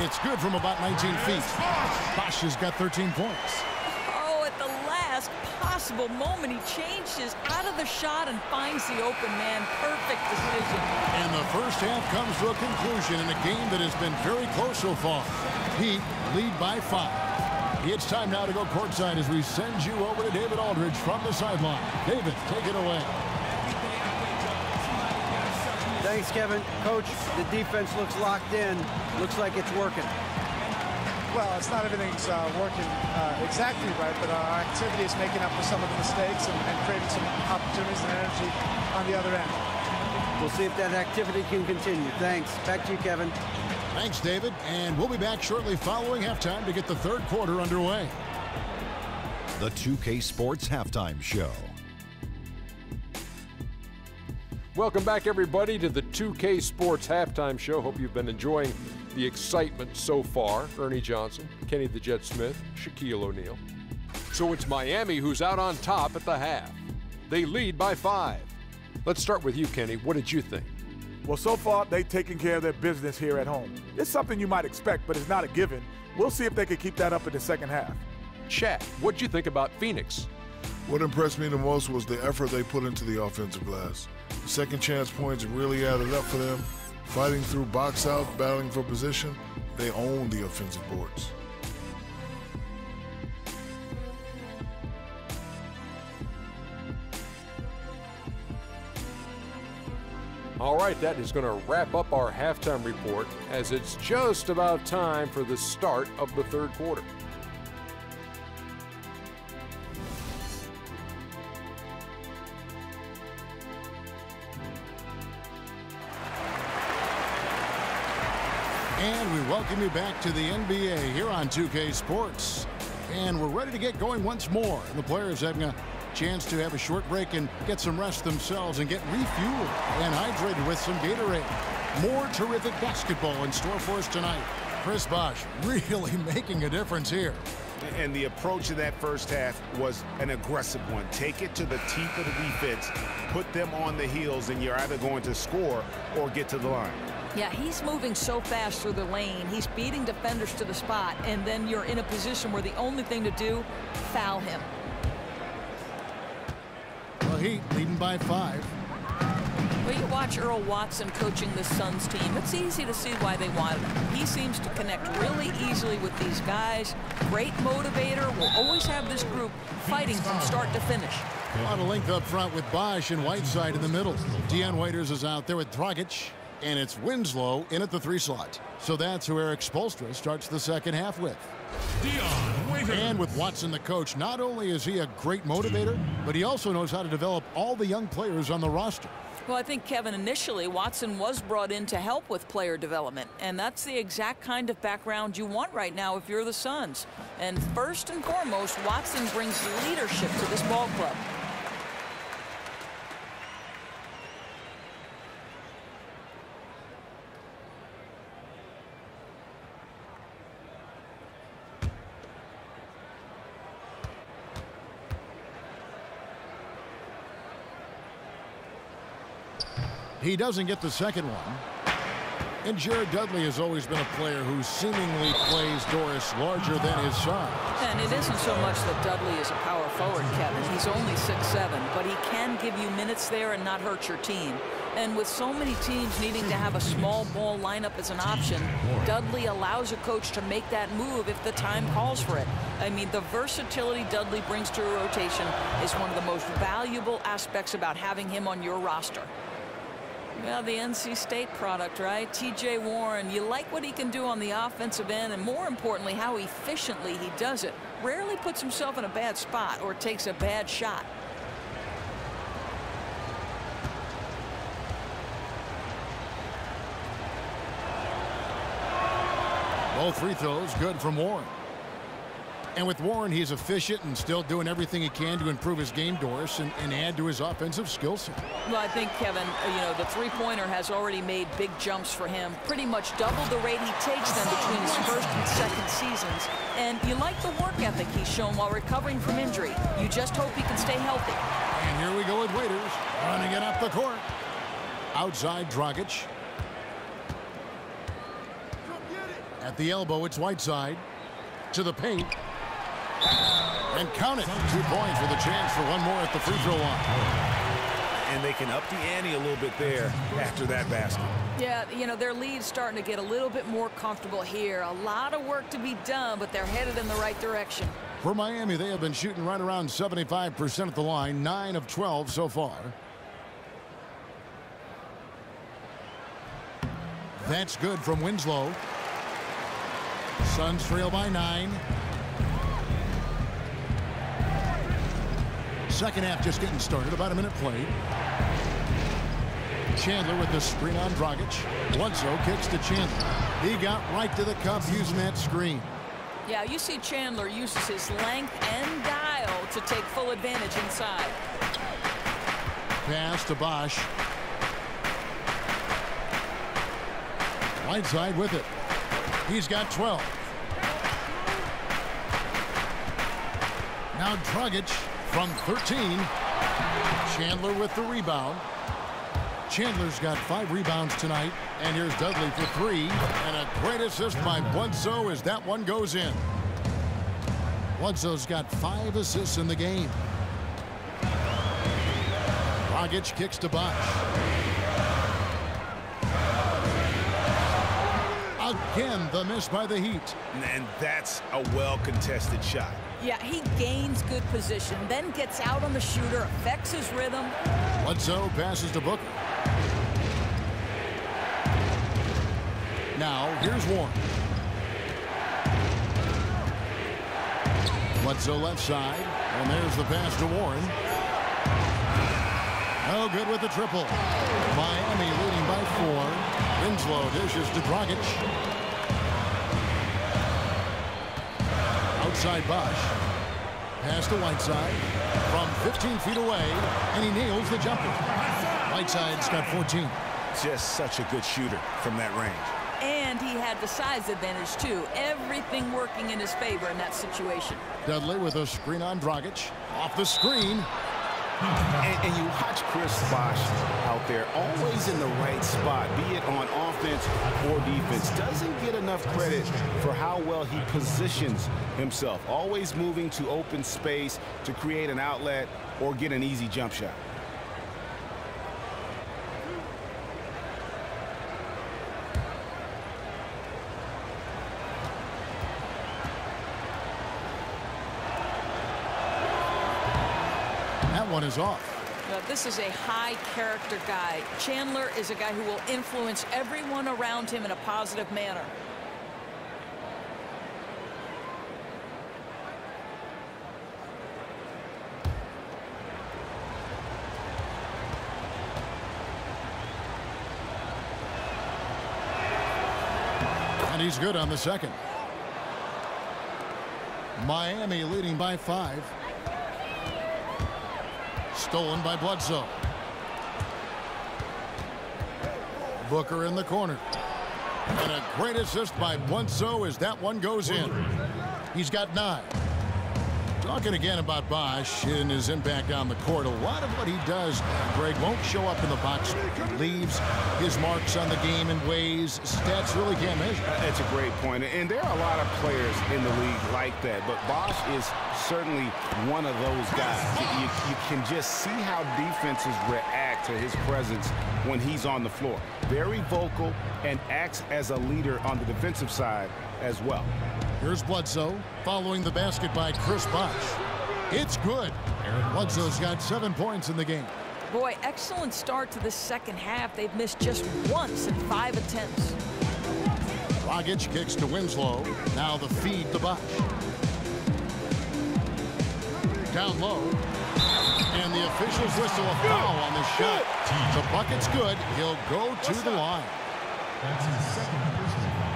It's good from about 19 feet. Bosch has got 13 points. Oh, at the last possible moment, he changes out of the shot and finds the open man. Perfect decision. And the first half comes to a conclusion in a game that has been very close so far. Heat lead by 5. It's time now to go courtside as we send you over to David Aldridge from the sideline. David, take it away. Thanks, Kevin. Coach, the defense looks locked in. Looks like it's working. Well, it's not everything's working exactly right, but our activity is making up for some of the mistakes and creating some opportunities and energy on the other end. We'll see if that activity can continue. Thanks. Back to you, Kevin. Thanks, David. And we'll be back shortly following halftime to get the third quarter underway. The 2K Sports Halftime Show. Welcome back, everybody, to the 2K Sports Halftime Show. Hope you've been enjoying the excitement so far. Ernie Johnson, Kenny the Jet Smith, Shaquille O'Neal. So it's Miami who's out on top at the half. They lead by 5. Let's start with you, Kenny. What did you think? Well, so far, they've taken care of their business here at home. It's something you might expect, but it's not a given. We'll see if they can keep that up in the second half. Chad, what'd you think about Phoenix? What impressed me the most was the effort they put into the offensive glass. The second chance points really added up for them. Fighting through box out, battling for position, they own the offensive boards. All right, that is going to wrap up our halftime report as it's just about time for the start of the third quarter. And we welcome you back to the NBA here on 2K Sports. And we're ready to get going once more. And the players having a chance to have a short break and get some rest themselves and get refueled and hydrated with some Gatorade. More terrific basketball in store for us tonight. Chris Bosh really making a difference here. And the approach of that first half was an aggressive one. Take it to the teeth of the defense, put them on the heels, and you're either going to score or get to the line. Yeah, he's moving so fast through the lane. He's beating defenders to the spot, and then you're in a position where the only thing to do, foul him. Well, Heat leading by 5. Well, you watch Earl Watson coaching the Suns team. It's easy to see why they wanted him. He seems to connect really easily with these guys. Great motivator. Will always have this group fighting from start to finish. A lot of length up front with Bosh and Whiteside in the middle. Dion Waiters is out there with Dragic. And it's Winslow in at the 3 slot. So that's who Eric Spoelstra starts the second half with. Dion Waiters. And with Watson the coach, not only is he a great motivator, but he also knows how to develop all the young players on the roster. Well, I think, Kevin, initially Watson was brought in to help with player development, and that's the exact kind of background you want right now if you're the Suns. And first and foremost, Watson brings leadership to this ball club. He doesn't get the second one. And Jared Dudley has always been a player who seemingly plays Doris larger than his size. And it isn't so much that Dudley is a power forward, Kevin. He's only 6'7", but he can give you minutes there and not hurt your team. And with so many teams needing to have a small ball lineup as an option, Dudley allows a coach to make that move if the time calls for it. I mean, the versatility Dudley brings to a rotation is one of the most valuable aspects about having him on your roster. Well, the NC State product, right? T.J. Warren, you like what he can do on the offensive end, and more importantly, how efficiently he does it. Rarely puts himself in a bad spot or takes a bad shot. Both free throws good from Warren. And with Warren, he's efficient and still doing everything he can to improve his game, Doris, and add to his offensive skill set. Well, I think, Kevin, the three-pointer has already made big jumps for him. Pretty much double the rate he takes them between his first and second seasons. And you like the work ethic he's shown while recovering from injury. You just hope he can stay healthy. And here we go with Waiters, running it up the court. Outside, Dragic. At the elbow, it's Whiteside. To the paint. And count it. 2 points with a chance for one more at the free throw line. And they can up the ante a little bit there after that basket. Yeah, their lead's starting to get a little bit more comfortable here. A lot of work to be done, but they're headed in the right direction. For Miami, they have been shooting right around 75% at the line, 9 of 12 so far. That's good from Winslow. Suns trail by 9. Second half just getting started. About a minute played. Chandler with the screen on Dragic. Bledsoe kicks to Chandler. He got right to the cup using that screen. Yeah, you see Chandler uses his length and guile to take full advantage inside. Pass to Bosch. Whiteside with it. He's got 12. Now Dragic from 13. Chandler with the rebound. Chandler's got 5 rebounds tonight. And here's Dudley for 3. And a great assist by Bledsoe as that one goes in. Bledsoe's got 5 assists in the game. Dragic kicks to Bosch. Again, the miss by the Heat. And that's a well-contested shot. Yeah, he gains good position, then gets out on the shooter, affects his rhythm. Bledsoe passes to Booker. Now, here's Warren. Bledsoe left side, and there's the pass to Warren. No good with the triple. Miami leading by 4. Winslow dishes to Dragic. Outside Bosch. Pass to Whiteside from 15 feet away, and he nails the jumper. Whiteside's got 14. Just such a good shooter from that range. And he had the size advantage, too. Everything working in his favor in that situation. Dudley with a screen on Dragic. Off the screen. And you watch Chris Bosch out there, always in the right spot, be it on offense or defense. Doesn't get enough credit for how well he positions himself. Always moving to open space to create an outlet or get an easy jump shot. One is off. This is a high character guy. Chandler is a guy who will influence everyone around him in a positive manner. And he's good on the second. Miami leading by 5. Stolen by Bledsoe. Booker in the corner. And a great assist by Bledsoe as that one goes in. He's got 9. Talking again about Bosch and his impact on the court. A lot of what he does, Greg, won't show up in the box. He leaves his marks on the game in ways stats really can't measure. That's a great point. And there are a lot of players in the league like that. But Bosch is certainly one of those guys. You can just see how defenses react to his presence when he's on the floor. Very vocal and acts as a leader on the defensive side as well. Here's Bledsoe following the basket by Chris Bosh. It's good. Bledsoe's got 7 points in the game. Boy, excellent start to the second half. They've missed just once in 5 attempts. Dragic kicks to Winslow. Now the feed to Bosh. Down low. And the officials whistle a foul on the shot. The bucket's good. He'll go to the line. That's his second personal foul.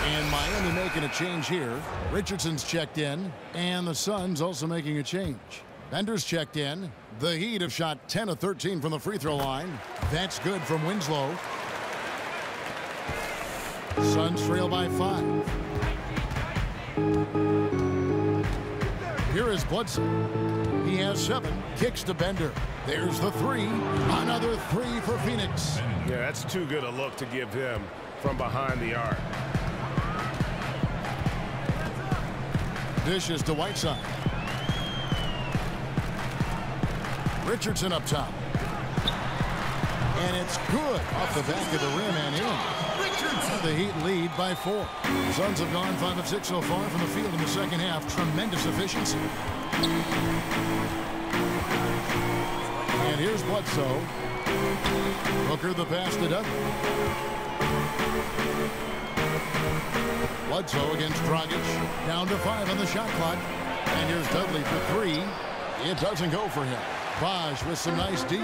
And Miami making a change here. Richardson's checked in, and the Suns also making a change. Bender's checked in. The Heat have shot 10 of 13 from the free throw line. That's good from Winslow. Suns trail by 5. Here is Bledsoe. He has 7. Kicks to Bender. There's the 3. Another 3 for Phoenix. Yeah, that's too good a look to give him from behind the arc. Dishes to Whiteside. Richardson up top. And it's good off the back of the rim and in. Richardson. The Heat lead by 4. Suns have gone 5 of 6 so far from the field in the second half. Tremendous efficiency. And here's Bledsoe. Booker the pass to Dudley. Bledsoe against Dragic. Down to 5 on the shot clock. And here's Dudley for 3. It doesn't go for him. Bosh with some nice D.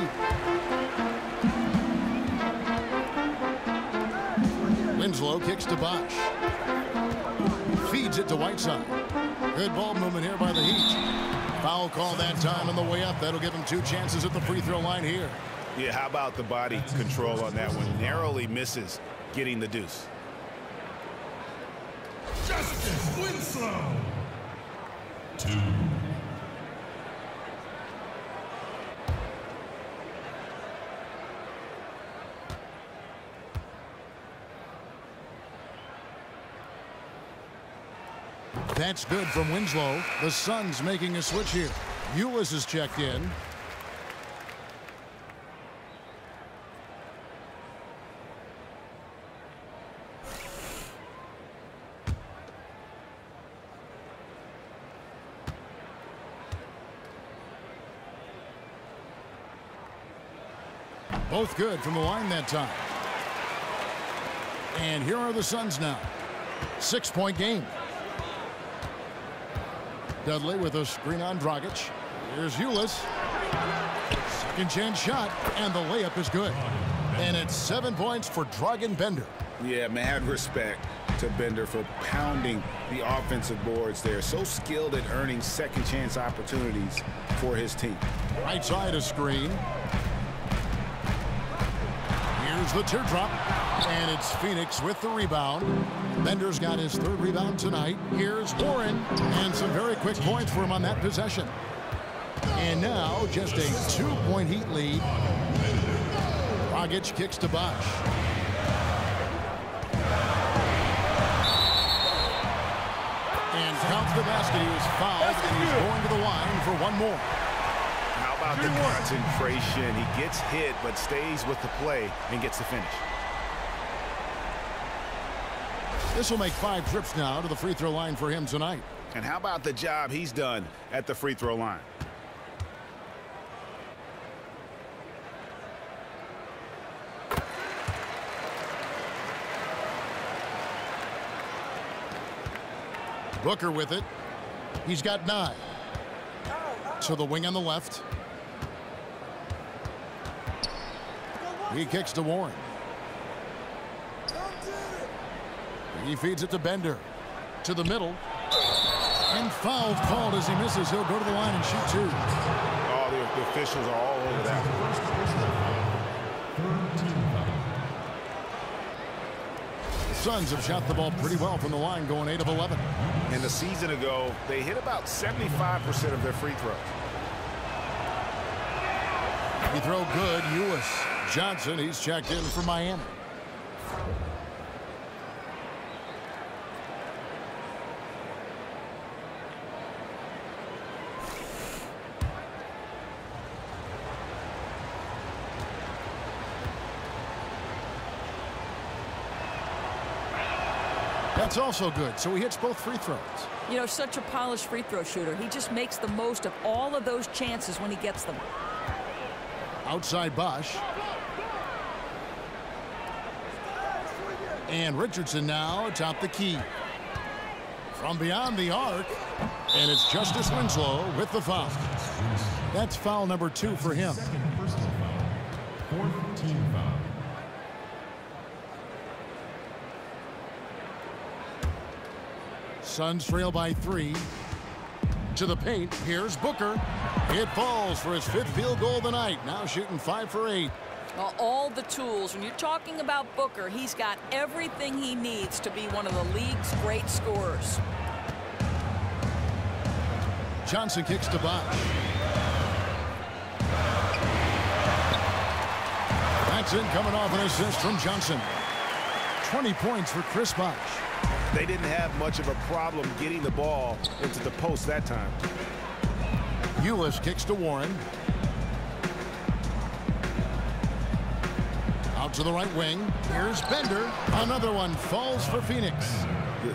Winslow kicks to Bosh. Feeds it to Whiteside. Good ball movement here by the Heat. Foul call that time on the way up. That'll give him 2 chances at the free throw line here. Yeah, how about the body control on that one? Narrowly misses getting the deuce. Justice Winslow. 2. That's good from Winslow. The Suns making a switch here. Ulis is checked in. Both good from the line that time. And here are the Suns now. 6-point game. Dudley with a screen on Dragic. Here's Ulis. Second chance shot, and the layup is good. And it's 7 points for Dragan Bender. Yeah, mad respect to Bender for pounding the offensive boards there. So skilled at earning second chance opportunities for his team. Right side a screen. Here's the teardrop. And it's Phoenix with the rebound. Bender's got his 3rd rebound tonight. Here's Warren. And some very quick points for him on that possession. And now just a 2-point Heat lead. Dragic kicks to Bosh. And counts the basket. He was fouled, and he's going to the line for 1 more. How about the concentration? He gets hit, but stays with the play and gets the finish. This will make 5 trips now to the free throw line for him tonight. And how about the job he's done at the free throw line? Booker with it. He's got 9. To the wing on the left. He kicks to Warren. He feeds it to Bender. To the middle. And foul called as he misses. He'll go to the line and shoot 2. Oh, the officials are all over that. The Suns have shot the ball pretty well from the line, going 8 of 11. And And a season ago, they hit about 75% of their free throws. Free throw good. Ulis. Johnson, he's checked in for Miami. That's also good, so he hits both free throws. You know, such a polished free throw shooter. He just makes the most of all of those chances when he gets them. Outside Bosch. And Richardson now atop the key. From beyond the arc, and it's Justice Winslow with the foul. That's foul number 2 for him. Fourth team foul. Suns trail by 3. To the paint. Here's Booker. It falls for his 5th field goal of the night. Now shooting 5 for 8. Well, all the tools. When you're talking about Booker, he's got everything he needs to be one of the league's great scorers. Johnson kicks to Bosch. That's in, coming off an assist from Johnson. 20 points for Chris Bosch. They didn't have much of a problem getting the ball into the post that time. Ulis kicks to Warren. Out to the right wing. Here's Bender. Another one falls for Phoenix.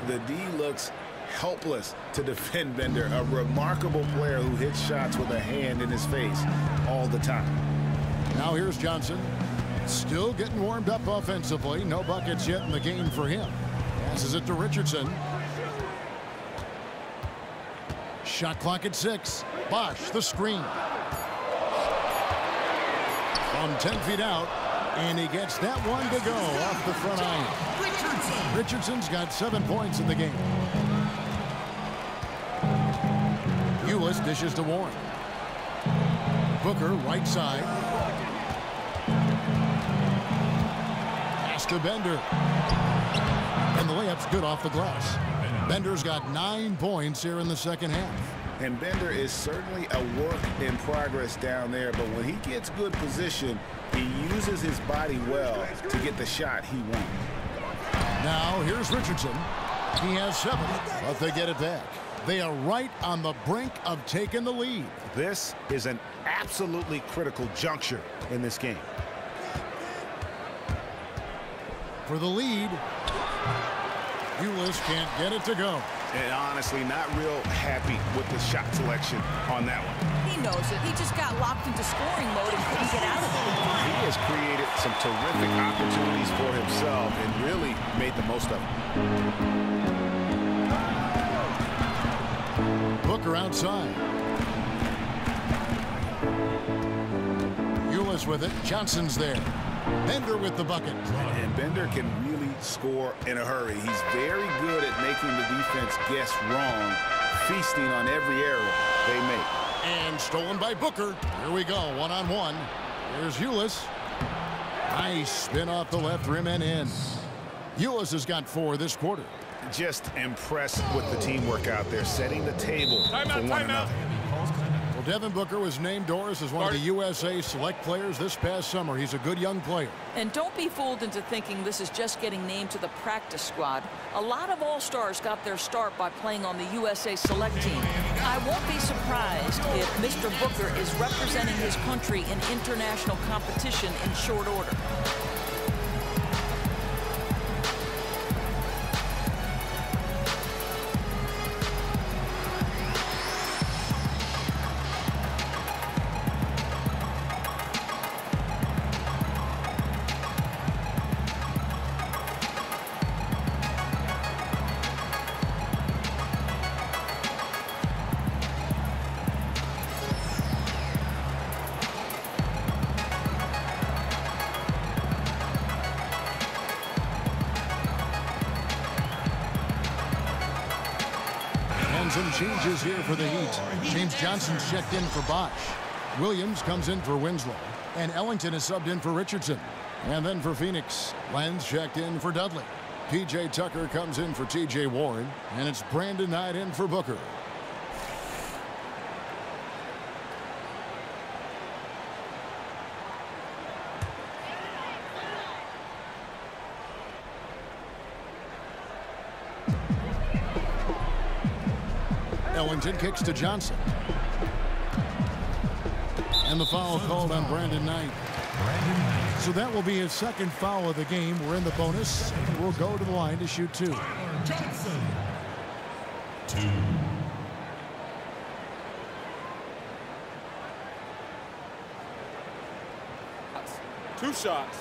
The D looks helpless to defend Bender, a remarkable player who hits shots with a hand in his face all the time. Now here's Johnson. Still getting warmed up offensively. No buckets yet in the game for him. Passes it to Richardson. Shot clock at 6. Bosch, the screen. From 10 feet out, and he gets that one to go off the front iron. Richardson's got 7 points in the game. Ulis dishes to Warren. Booker, right side. Pass to Bender. And the layup's good off the glass. Bender's got 9 points here in the second half. And Bender is certainly a work in progress down there, but when he gets good position, he uses his body well to get the shot he wants. Now here's Richardson. He has 7, but they get it back. They are right on the brink of taking the lead. This is an absolutely critical juncture in this game. For the lead, Ulis can't get it to go. And honestly, not real happy with the shot selection on that one. He knows it. He just got locked into scoring mode and couldn't get out of it. He has created some terrific opportunities for himself and really made the most of them. Booker outside. Ulis with it. Johnson's there. Bender with the bucket. And Bender can really score in a hurry. He's very good at making the defense guess wrong, feasting on every error they make. And stolen by Booker. Here we go, one-on-one. Here's Ulis. Nice spin off the left rim and in. Ulis has got 4 this quarter. Just impressed with the teamwork out there, setting the table for one another. Well, Devin Booker was named, Doris, as one of the USA Select players this past summer. He's a good young player. And don't be fooled into thinking this is just getting named to the practice squad. A lot of All-Stars got their start by playing on the USA Select team. I won't be surprised if Mr. Booker is representing his country in international competition in short order. Some changes here for the Heat. James Johnson's checked in for Bosch. Williams comes in for Winslow. And Ellington is subbed in for Richardson. And then for Phoenix, Lenz checked in for Dudley. P.J. Tucker comes in for T.J. Warren, and it's Brandon Knight in for Booker. Ellington kicks to Johnson. And the foul called on Brandon Knight. So that will be his second foul of the game. We're in the bonus. We'll go to the line to shoot 2. Johnson. 2. Two shots.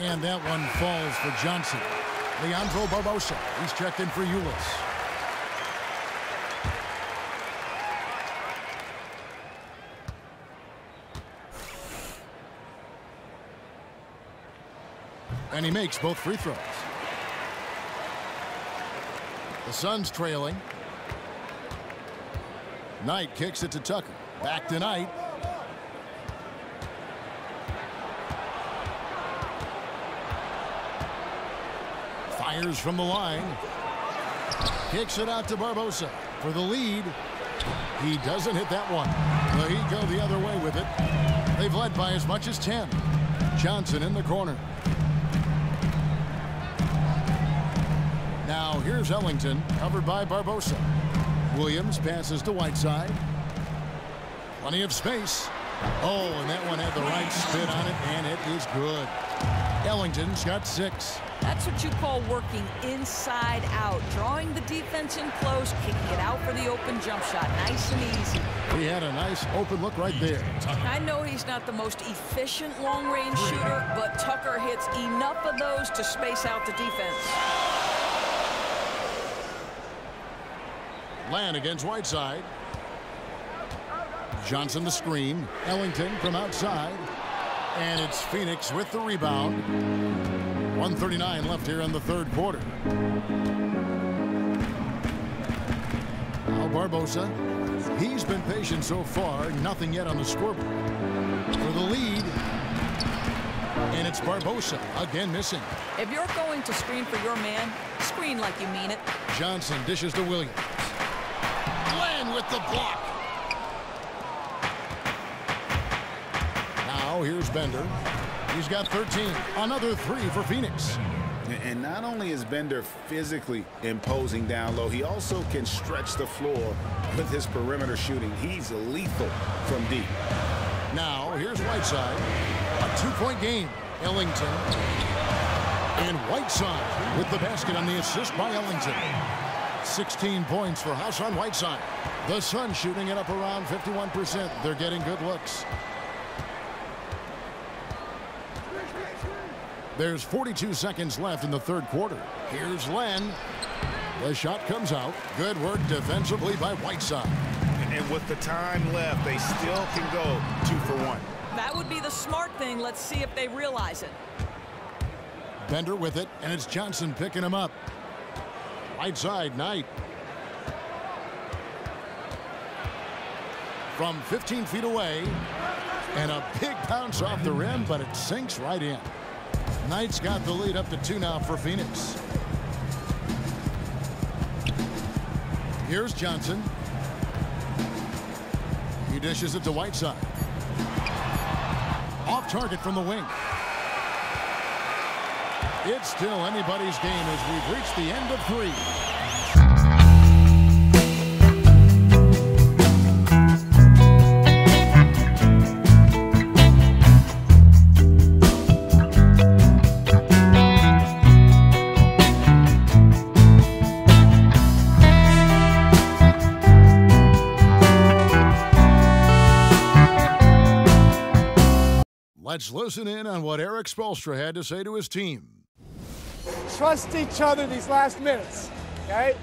And that one falls for Johnson. Leandro Barbosa. He's checked in for Ulis. And he makes both free throws. The Suns trailing. Knight kicks it to Tucker. Back to Knight. Fires from the line. Kicks it out to Barbosa for the lead. He doesn't hit that one. The Heat go the other way with it. They've led by as much as 10. Johnson in the corner. Now here's Ellington, covered by Barbosa. Williams passes to Whiteside. Plenty of space. Oh, and that one had the right spin on it, and it is good. Ellington's got 6. That's what you call working inside out, drawing the defense in close, kicking it out for the open jump shot. Nice and easy. He had a nice open look right there. I know he's not the most efficient long-range shooter, but Tucker hits enough of those to space out the defense. Land against Whiteside. Johnson the screen. Ellington from outside. And it's Phoenix with the rebound. 1:39 left here in the third quarter. Now Barbosa. He's been patient so far. Nothing yet on the scoreboard. For the lead. And it's Barbosa again missing. If you're going to screen for your man, screen like you mean it. Johnson dishes to Williams. Land with the block. Now here's Bender. He's got 13. Another 3 for Phoenix. And not only is Bender physically imposing down low, he also can stretch the floor with his perimeter shooting. He's lethal from deep. Now here's Whiteside. A 2-point game. Ellington. And Whiteside with the basket on the assist by Ellington. 16 points for Hassan Whiteside. The Suns shooting it up around 51%. They're getting good looks. There's 42 seconds left in the third quarter. Here's Len. The shot comes out. Good work defensively by Whiteside. And with the time left, they still can go 2 for 1. That would be the smart thing. Let's see if they realize it. Bender with it, and it's Johnson picking him up. Whiteside, Knight. From 15 feet away. And a big bounce off the rim, but it sinks right in. Knight's got the lead up to 2 now for Phoenix. Here's Johnson. He dishes it to Whiteside. Off target from the wing. It's still anybody's game as we've reached the end of 3. Let's listen in on what Erik Spoelstra had to say to his team. Trust each other these last minutes, okay?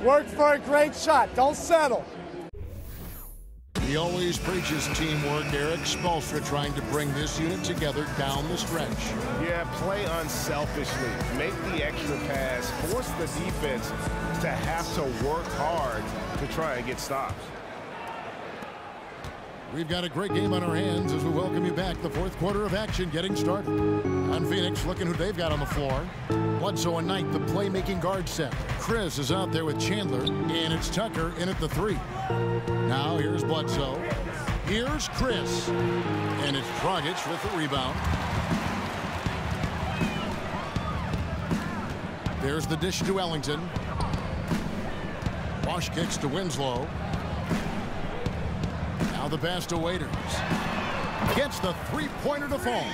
Work for a great shot. Don't settle. He always preaches teamwork. Erik Spoelstra trying to bring this unit together down the stretch. Yeah, play unselfishly. Make the extra pass. Force the defense to have to work hard to try and get stops. We've got a great game on our hands as we welcome you back. The fourth quarter of action getting started. On Phoenix, looking who they've got on the floor. Bledsoe and Knight, the playmaking guard set. Chris is out there with Chandler, and it's Tucker in at the 3. Now here's Bledsoe. Here's Chris. And it's Dragic with the rebound. There's the dish to Ellington. Bosch kicks to Winslow. Now the pass to Waiters. Gets the three-pointer to fall.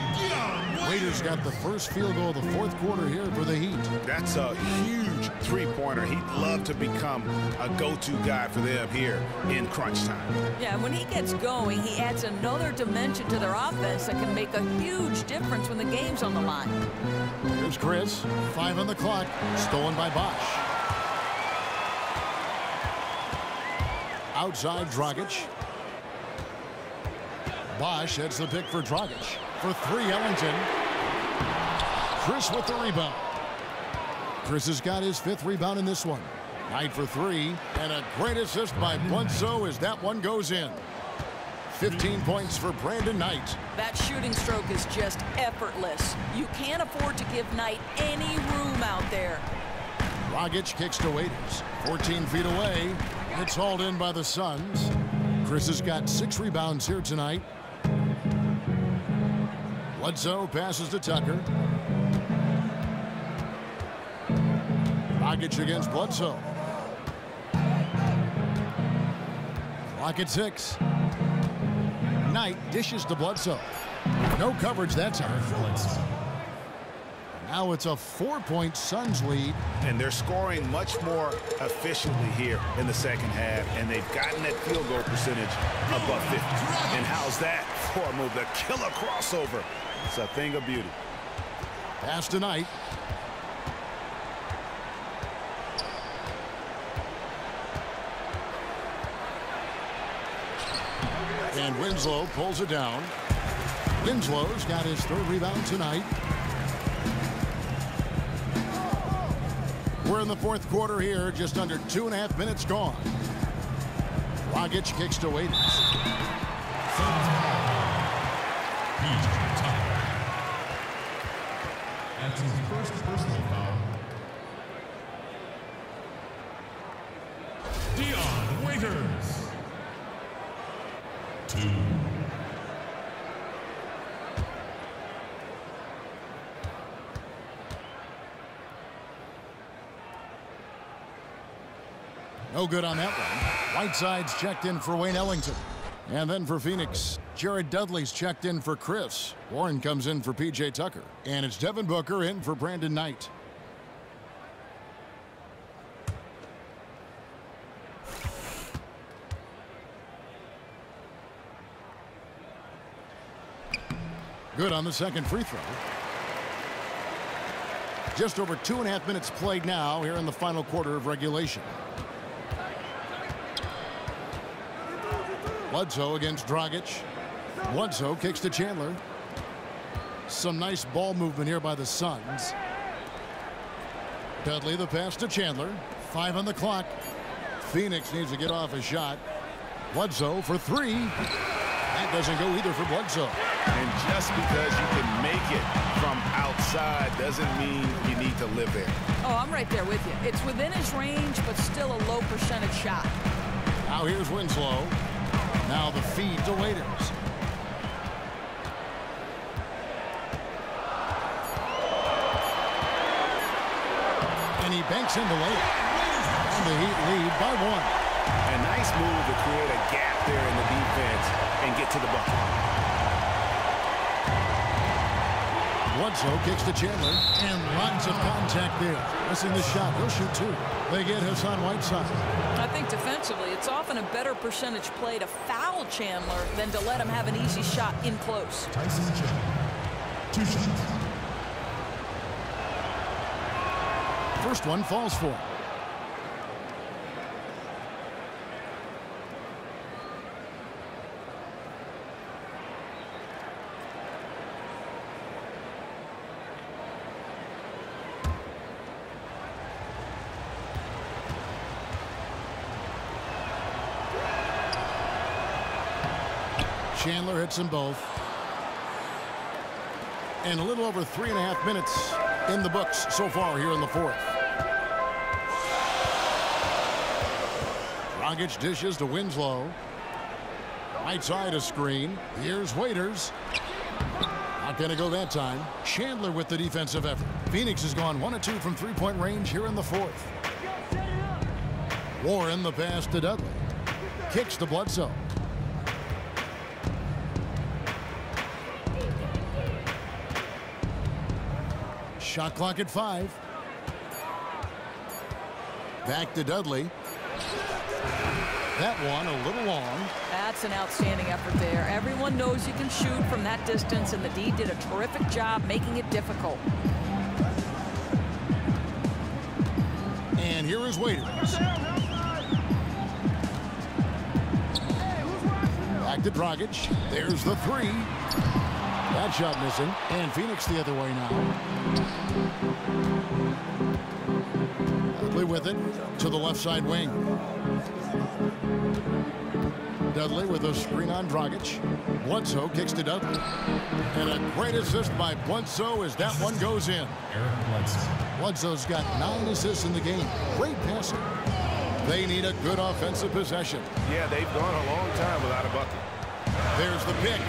Waiters got the first field goal of the fourth quarter here for the Heat. That's a huge three-pointer. He'd love to become a go-to guy for them here in crunch time. Yeah, when he gets going, he adds another dimension to their offense that can make a huge difference when the game's on the line. Here's Chris. 5 on the clock. Stolen by Bosch. Outside Dragic. Bosch heads the pick for Dragic. For 3, Ellington. Chris with the rebound. Chris has got his 5th rebound in this one. Knight for 3. And a great assist by Bledsoe as that one goes in. 15 points for Brandon Knight. That shooting stroke is just effortless. You can't afford to give Knight any room out there. Dragic kicks to Waiters. 14 feet away. It's hauled in by the Suns. Chris has got 6 rebounds here tonight. Bledsoe passes to Tucker. Dragic against Bledsoe. Clock at 6. Knight dishes to Bledsoe. No coverage that time. Now it's a 4-point Suns lead. And they're scoring much more efficiently here in the second half, and they've gotten that field goal percentage above 50. And how's that for a move? The killer crossover. It's a thing of beauty. Pass to Knight. And Winslow pulls it down. Winslow's got his 3rd rebound tonight. We're in the fourth quarter here, just under 2.5 minutes gone. Dragic kicks to Waiters. That's his first personal foul. Dion Waiters. 2. No good on that one. Whiteside's checked in for Wayne Ellington. And then for Phoenix, Jared Dudley's checked in for Chris. Warren comes in for P.J. Tucker. And it's Devin Booker in for Brandon Knight. Good on the second free throw. Just over 2.5 minutes played now here in the final quarter of regulation. Bledsoe against Dragic. Bledsoe kicks to Chandler. Some nice ball movement here by the Suns. Dudley the pass to Chandler. 5 on the clock. Phoenix needs to get off a shot. Bledsoe for 3. That doesn't go either for Bledsoe. And just because you can make it from outside doesn't mean you need to live there. Oh, I'm right there with you. It's within his range, but still a low percentage shot. Now here's Winslow. Now the feed to Waiters. And he banks into late. And the Heat lead by 1. A nice move to create a gap there in the defense and get to the bucket. Bledsoe kicks to Chandler, and lots of contact there. Missing the shot. He'll shoot 2. They get Hassan Whiteside. I think defensively, it's often a better percentage play to foul Chandler than to let him have an easy shot in close. Tyson Chandler. 2 shots. First one falls for him. Chandler hits them both. And a little over 3.5 minutes in the books so far here in the fourth. Dragic dishes to Winslow. Right side a screen. Here's Waiters. Not going to go that time. Chandler with the defensive effort. Phoenix has gone 1 of 2 from three-point range here in the fourth. Warren the pass to Dudley. Kicks to Bledsoe. Shot clock at 5. Back to Dudley. That one a little long. That's an outstanding effort there. Everyone knows you can shoot from that distance, and the D did a terrific job making it difficult. And here is Waiters. Back to Dragic. There's the 3. That shot missing. And Phoenix the other way now. Dudley with it to the left side wing. Dudley with a screen on Dragic. Bledsoe kicks to Dudley. And a great assist by Bledsoe as that one goes in. Bledsoe's got 9 assists in the game. Great passer. They need a good offensive possession. Yeah, they've gone a long time without a bucket. There's the pick.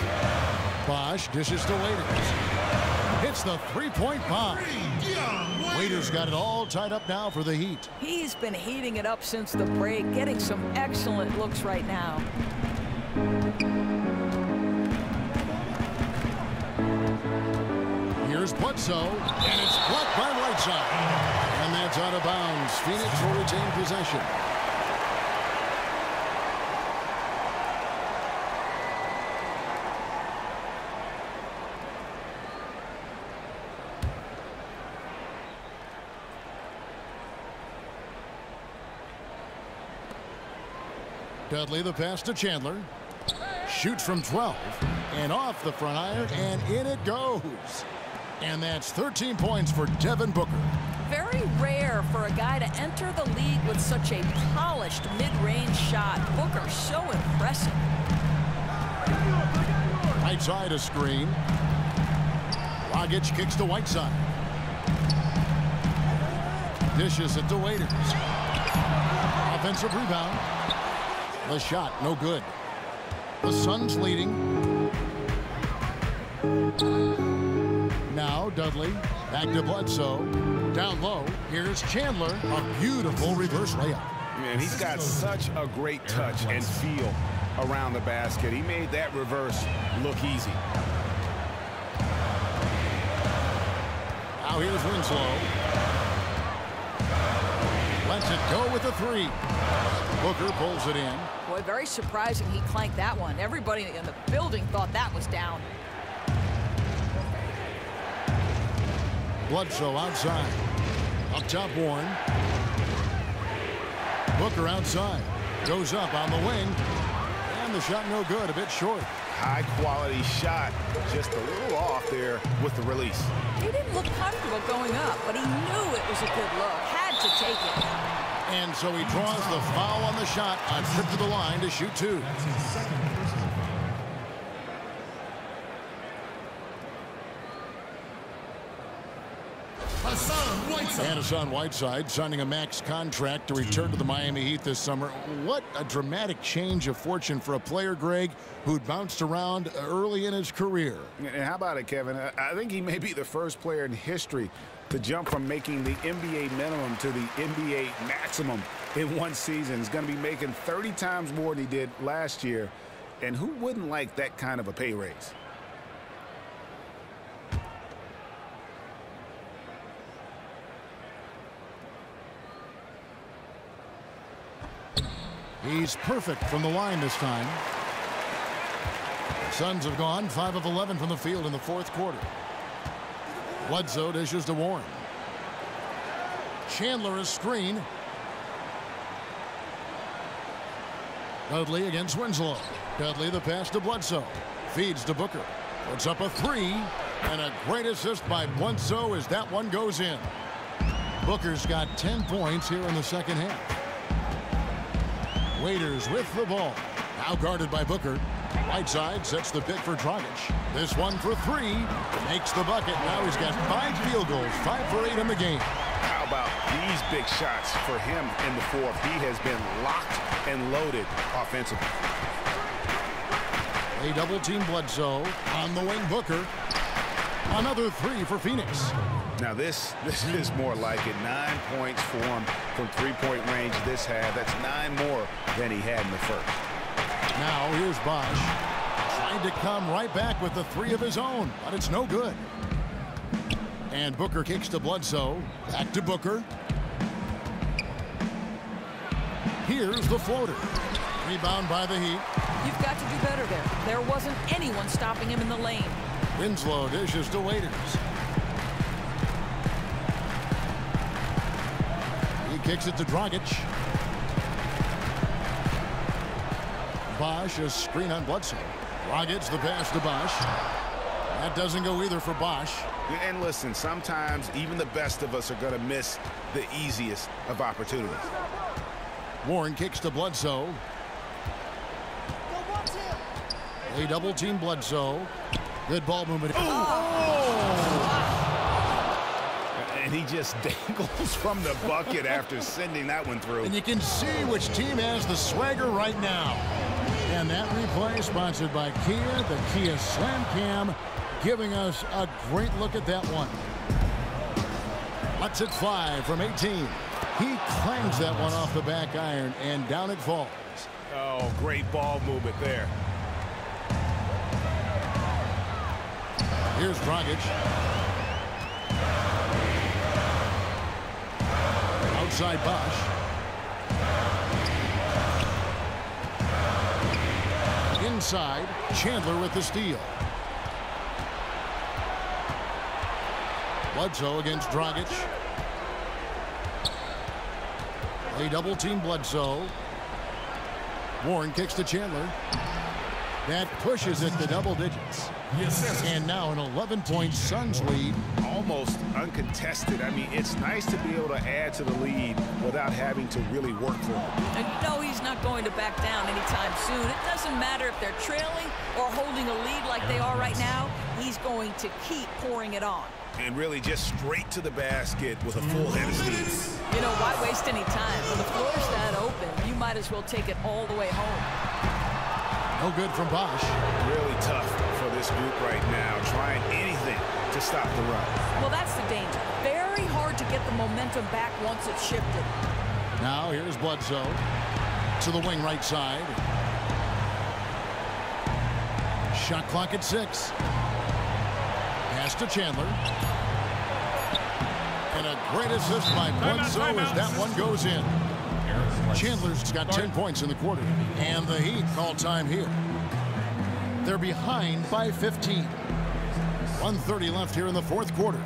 Bosh dishes to Waiters. Hits the three-point bomb. Waiters got it all tied up now for the Heat. He's been heating it up since the break, getting some excellent looks right now. Here's Bledsoe, and it's blocked by Whiteside. And that's out of bounds. Phoenix will retain possession. Dudley the pass to Chandler. Shoots from 12 and off the front iron, and in it goes. And that's 13 points for Devin Booker. Very rare for a guy to enter the league with such a polished mid-range shot. Booker so impressive. Right side a screen. Dragic kicks to Whiteside. Dishes it to Waiters. Offensive rebound. The shot, no good. The Suns leading. Now Dudley, back to Bledsoe. Down low, here's Chandler. A beautiful reverse layup. Man, he's got such a great touch and feel around the basket. He made that reverse look easy. Now here's Winslow. Lets it go with a 3. Booker pulls it in. Boy, very surprising he clanked that one. Everybody in the building thought that was down. Bledsoe outside. Up top, Warren. Booker outside. Goes up on the wing. And the shot no good, a bit short. High quality shot, just a little off there with the release. He didn't look comfortable going up, but he knew it was a good look. Had to take it. And so he draws the foul on the shot on trip to the line to shoot 2. Hassan Whiteside signing a max contract to return to the Miami Heat this summer. What a dramatic change of fortune for a player, Greg, who'd bounced around early in his career. And how about it, Kevin? I think he may be the first player in history to jump from making the NBA minimum to the NBA maximum in one season. He's going to be making 30 times more than he did last year. And who wouldn't like that kind of a pay raise? He's perfect from the line this time. Suns have gone 5 of 11 from the field in the fourth quarter. Bledsoe dishes to Warren. Chandler is screen. Dudley against Winslow. Dudley the pass to Bledsoe. Feeds to Booker. Puts up a 3. And a great assist by Bledsoe as that one goes in. Booker's got 10 points here in the second half. Waiters with the ball. Now guarded by Booker. Right side sets the pick for Dragic. This one for three. Makes the bucket. Now he's got 5 field goals, 5 for 8 in the game. How about these big shots for him in the fourth? He has been locked and loaded offensively. They double team Bledsoe. On the wing, Booker. Another 3 for Phoenix. Now this is more like it. 9 points for him from three-point range this half. That's 9 more than he had in the first. Now here's Bosh. Trying to come right back with the 3 of his own, but it's no good. And Booker kicks to Bledsoe. Back to Booker. Here's the floater. Rebound by the Heat. You've got to do better there. There wasn't anyone stopping him in the lane. Winslow dishes to Waiters. He kicks it to Dragic. Bosh, a screen on Bledsoe. Dragic the pass to Bosh. That doesn't go either for Bosh. And listen, sometimes even the best of us are going to miss the easiest of opportunities. Warren kicks to Bledsoe. They double team Bledsoe. Good ball movement. And he just dangles from the bucket after sending that one through. And you can see which team has the swagger right now. And that replay sponsored by Kia, the Kia Slam Cam, giving us a great look at that one. What's at 5 from 18? He clangs that one off the back iron, and down it falls. Oh, great ball movement there. Here's Dragic. Outside Bosh. Inside, Chandler with the steal. Bledsoe against Dragic. They double team Bledsoe. Warren kicks to Chandler. That pushes it to double digits. And now an 11-point Suns lead. Almost uncontested. I mean, it's nice to be able to add to the lead without having to really work for it. And you know he's not going to back down anytime soon. It doesn't matter if they're trailing or holding a lead like they are right now. He's going to keep pouring it on. And really just straight to the basket with a full head of steam. You know, why waste any time? When the floor's that open, you might as well take it all the way home. No good from Bosh. Really tough for this group right now, trying anything to stop the run. Well, that's the danger. Very hard to get the momentum back once it's shifted. Now here's Bledsoe to the wing right side. Shot clock at 6. Pass to Chandler. And a great assist by Bledsoe as that one goes in. Chandler's got 10 points in the quarter. And the Heat call time here. They're behind by 15. 1:30 left here in the fourth quarter.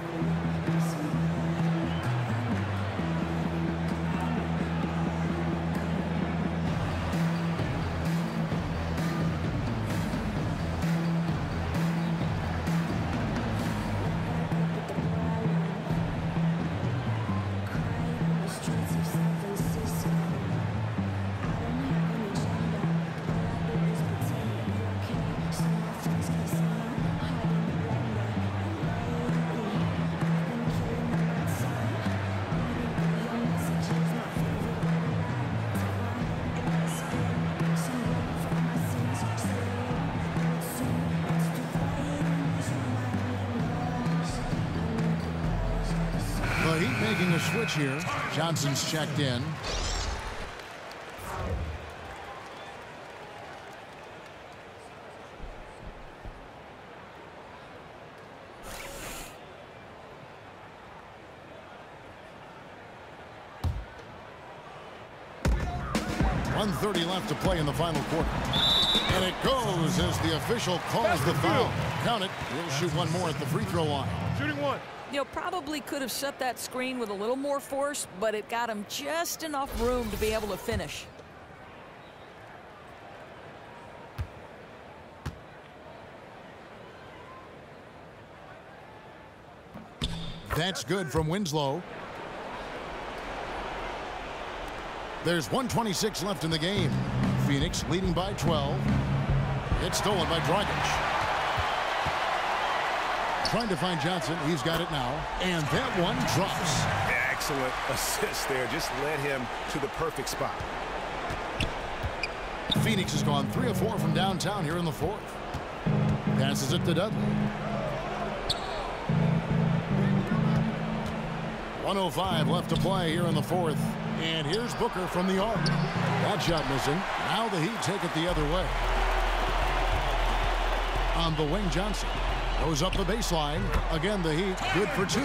The Heat making a switch here. Johnson's checked in. .130 left to play in the final quarter. And it goes as the official calls the foul. Count it. He'll shoot one more at the free throw line. Shooting one. You know, probably could have set that screen with a little more force, but it got him just enough room to be able to finish. That's good from Winslow. There's 1:26 left in the game. Phoenix leading by 12. It's stolen by Dragic. Trying to find Johnson. He's got it now. And that one drops. Excellent assist there. Just led him to the perfect spot. Phoenix has gone 3 of 4 from downtown here in the fourth. Passes it to Dudley. 1:05 left to play here in the fourth. And here's Booker from the arc. That shot missing. Now the Heat take it the other way. On the wing, Johnson goes up the baseline. Again, the Heat good for 2.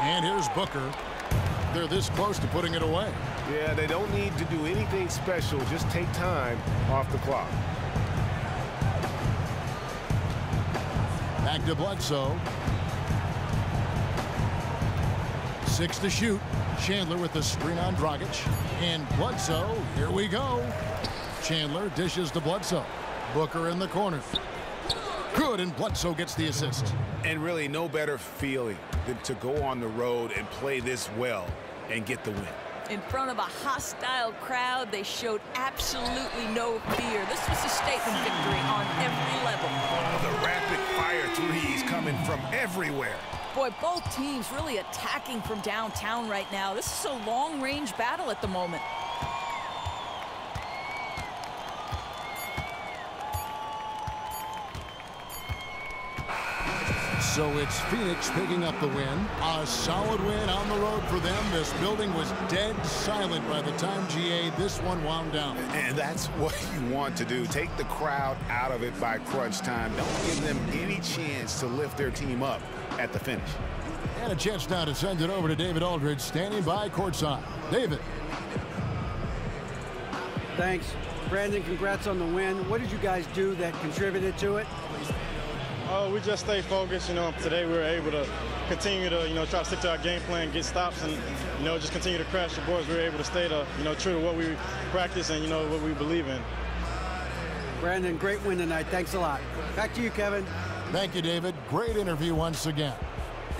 And here's Booker. They're this close to putting it away. Yeah, they don't need to do anything special. Just take time off the clock. Back to Bledsoe. 6 to shoot. Chandler with the screen on Dragic. And Bledsoe, here we go. Chandler dishes to Bledsoe. Booker in the corner. Good, and Bledsoe gets the assist. And really no better feeling than to go on the road and play this well and get the win. In front of a hostile crowd, they showed absolutely no fear. This was a statement victory on every level. The rapid-fire threes coming from everywhere. Boy, both teams really attacking from downtown right now. This is a long-range battle at the moment. So it's Phoenix picking up the win. A solid win on the road for them. This building was dead silent by the time, GA, this one wound down. And that's what you want to do. Take the crowd out of it by crunch time. Don't give them any chance to lift their team up at the finish. And a chance now to send it over to David Aldridge, standing by courtside. David. Thanks. Brandon, congrats on the win. What did you guys do that contributed to it? We just stay focused. Today we were able to continue to, try to stick to our game plan, get stops, and, just continue to crash the boards. We were able to stay to, true to what we practice and, what we believe in. Brandon, great win tonight. Thanks a lot. Back to you, Kevin. Thank you, David. Great interview once again.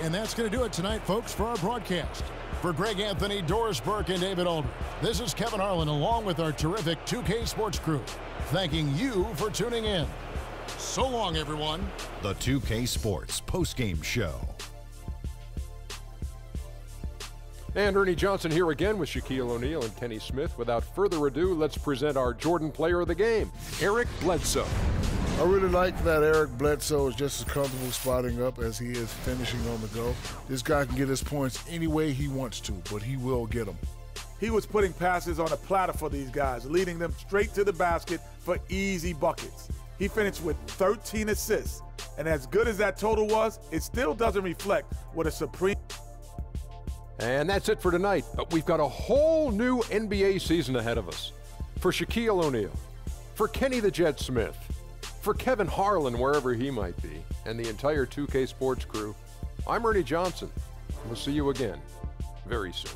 And that's going to do it tonight, folks, for our broadcast. For Greg Anthony, Doris Burke, and David Aldridge, this is Kevin Harlan along with our terrific 2K Sports crew, thanking you for tuning in. So long, everyone. The 2K Sports postgame show. And Ernie Johnson here again with Shaquille O'Neal and Kenny Smith. Without further ado, let's present our Jordan player of the game, Eric Bledsoe. I really like that Eric Bledsoe is just as comfortable spotting up as he is finishing on the go. This guy can get his points any way he wants to, but he will get them. He was putting passes on a platter for these guys, leading them straight to the basket for easy buckets. He finished with 13 assists, and as good as that total was, it still doesn't reflect what a supreme... And that's it for tonight, but we've got a whole new NBA season ahead of us. For Shaquille O'Neal, for Kenny the Jet Smith, for Kevin Harlan, wherever he might be, and the entire 2K Sports crew, I'm Ernie Johnson. We'll see you again very soon.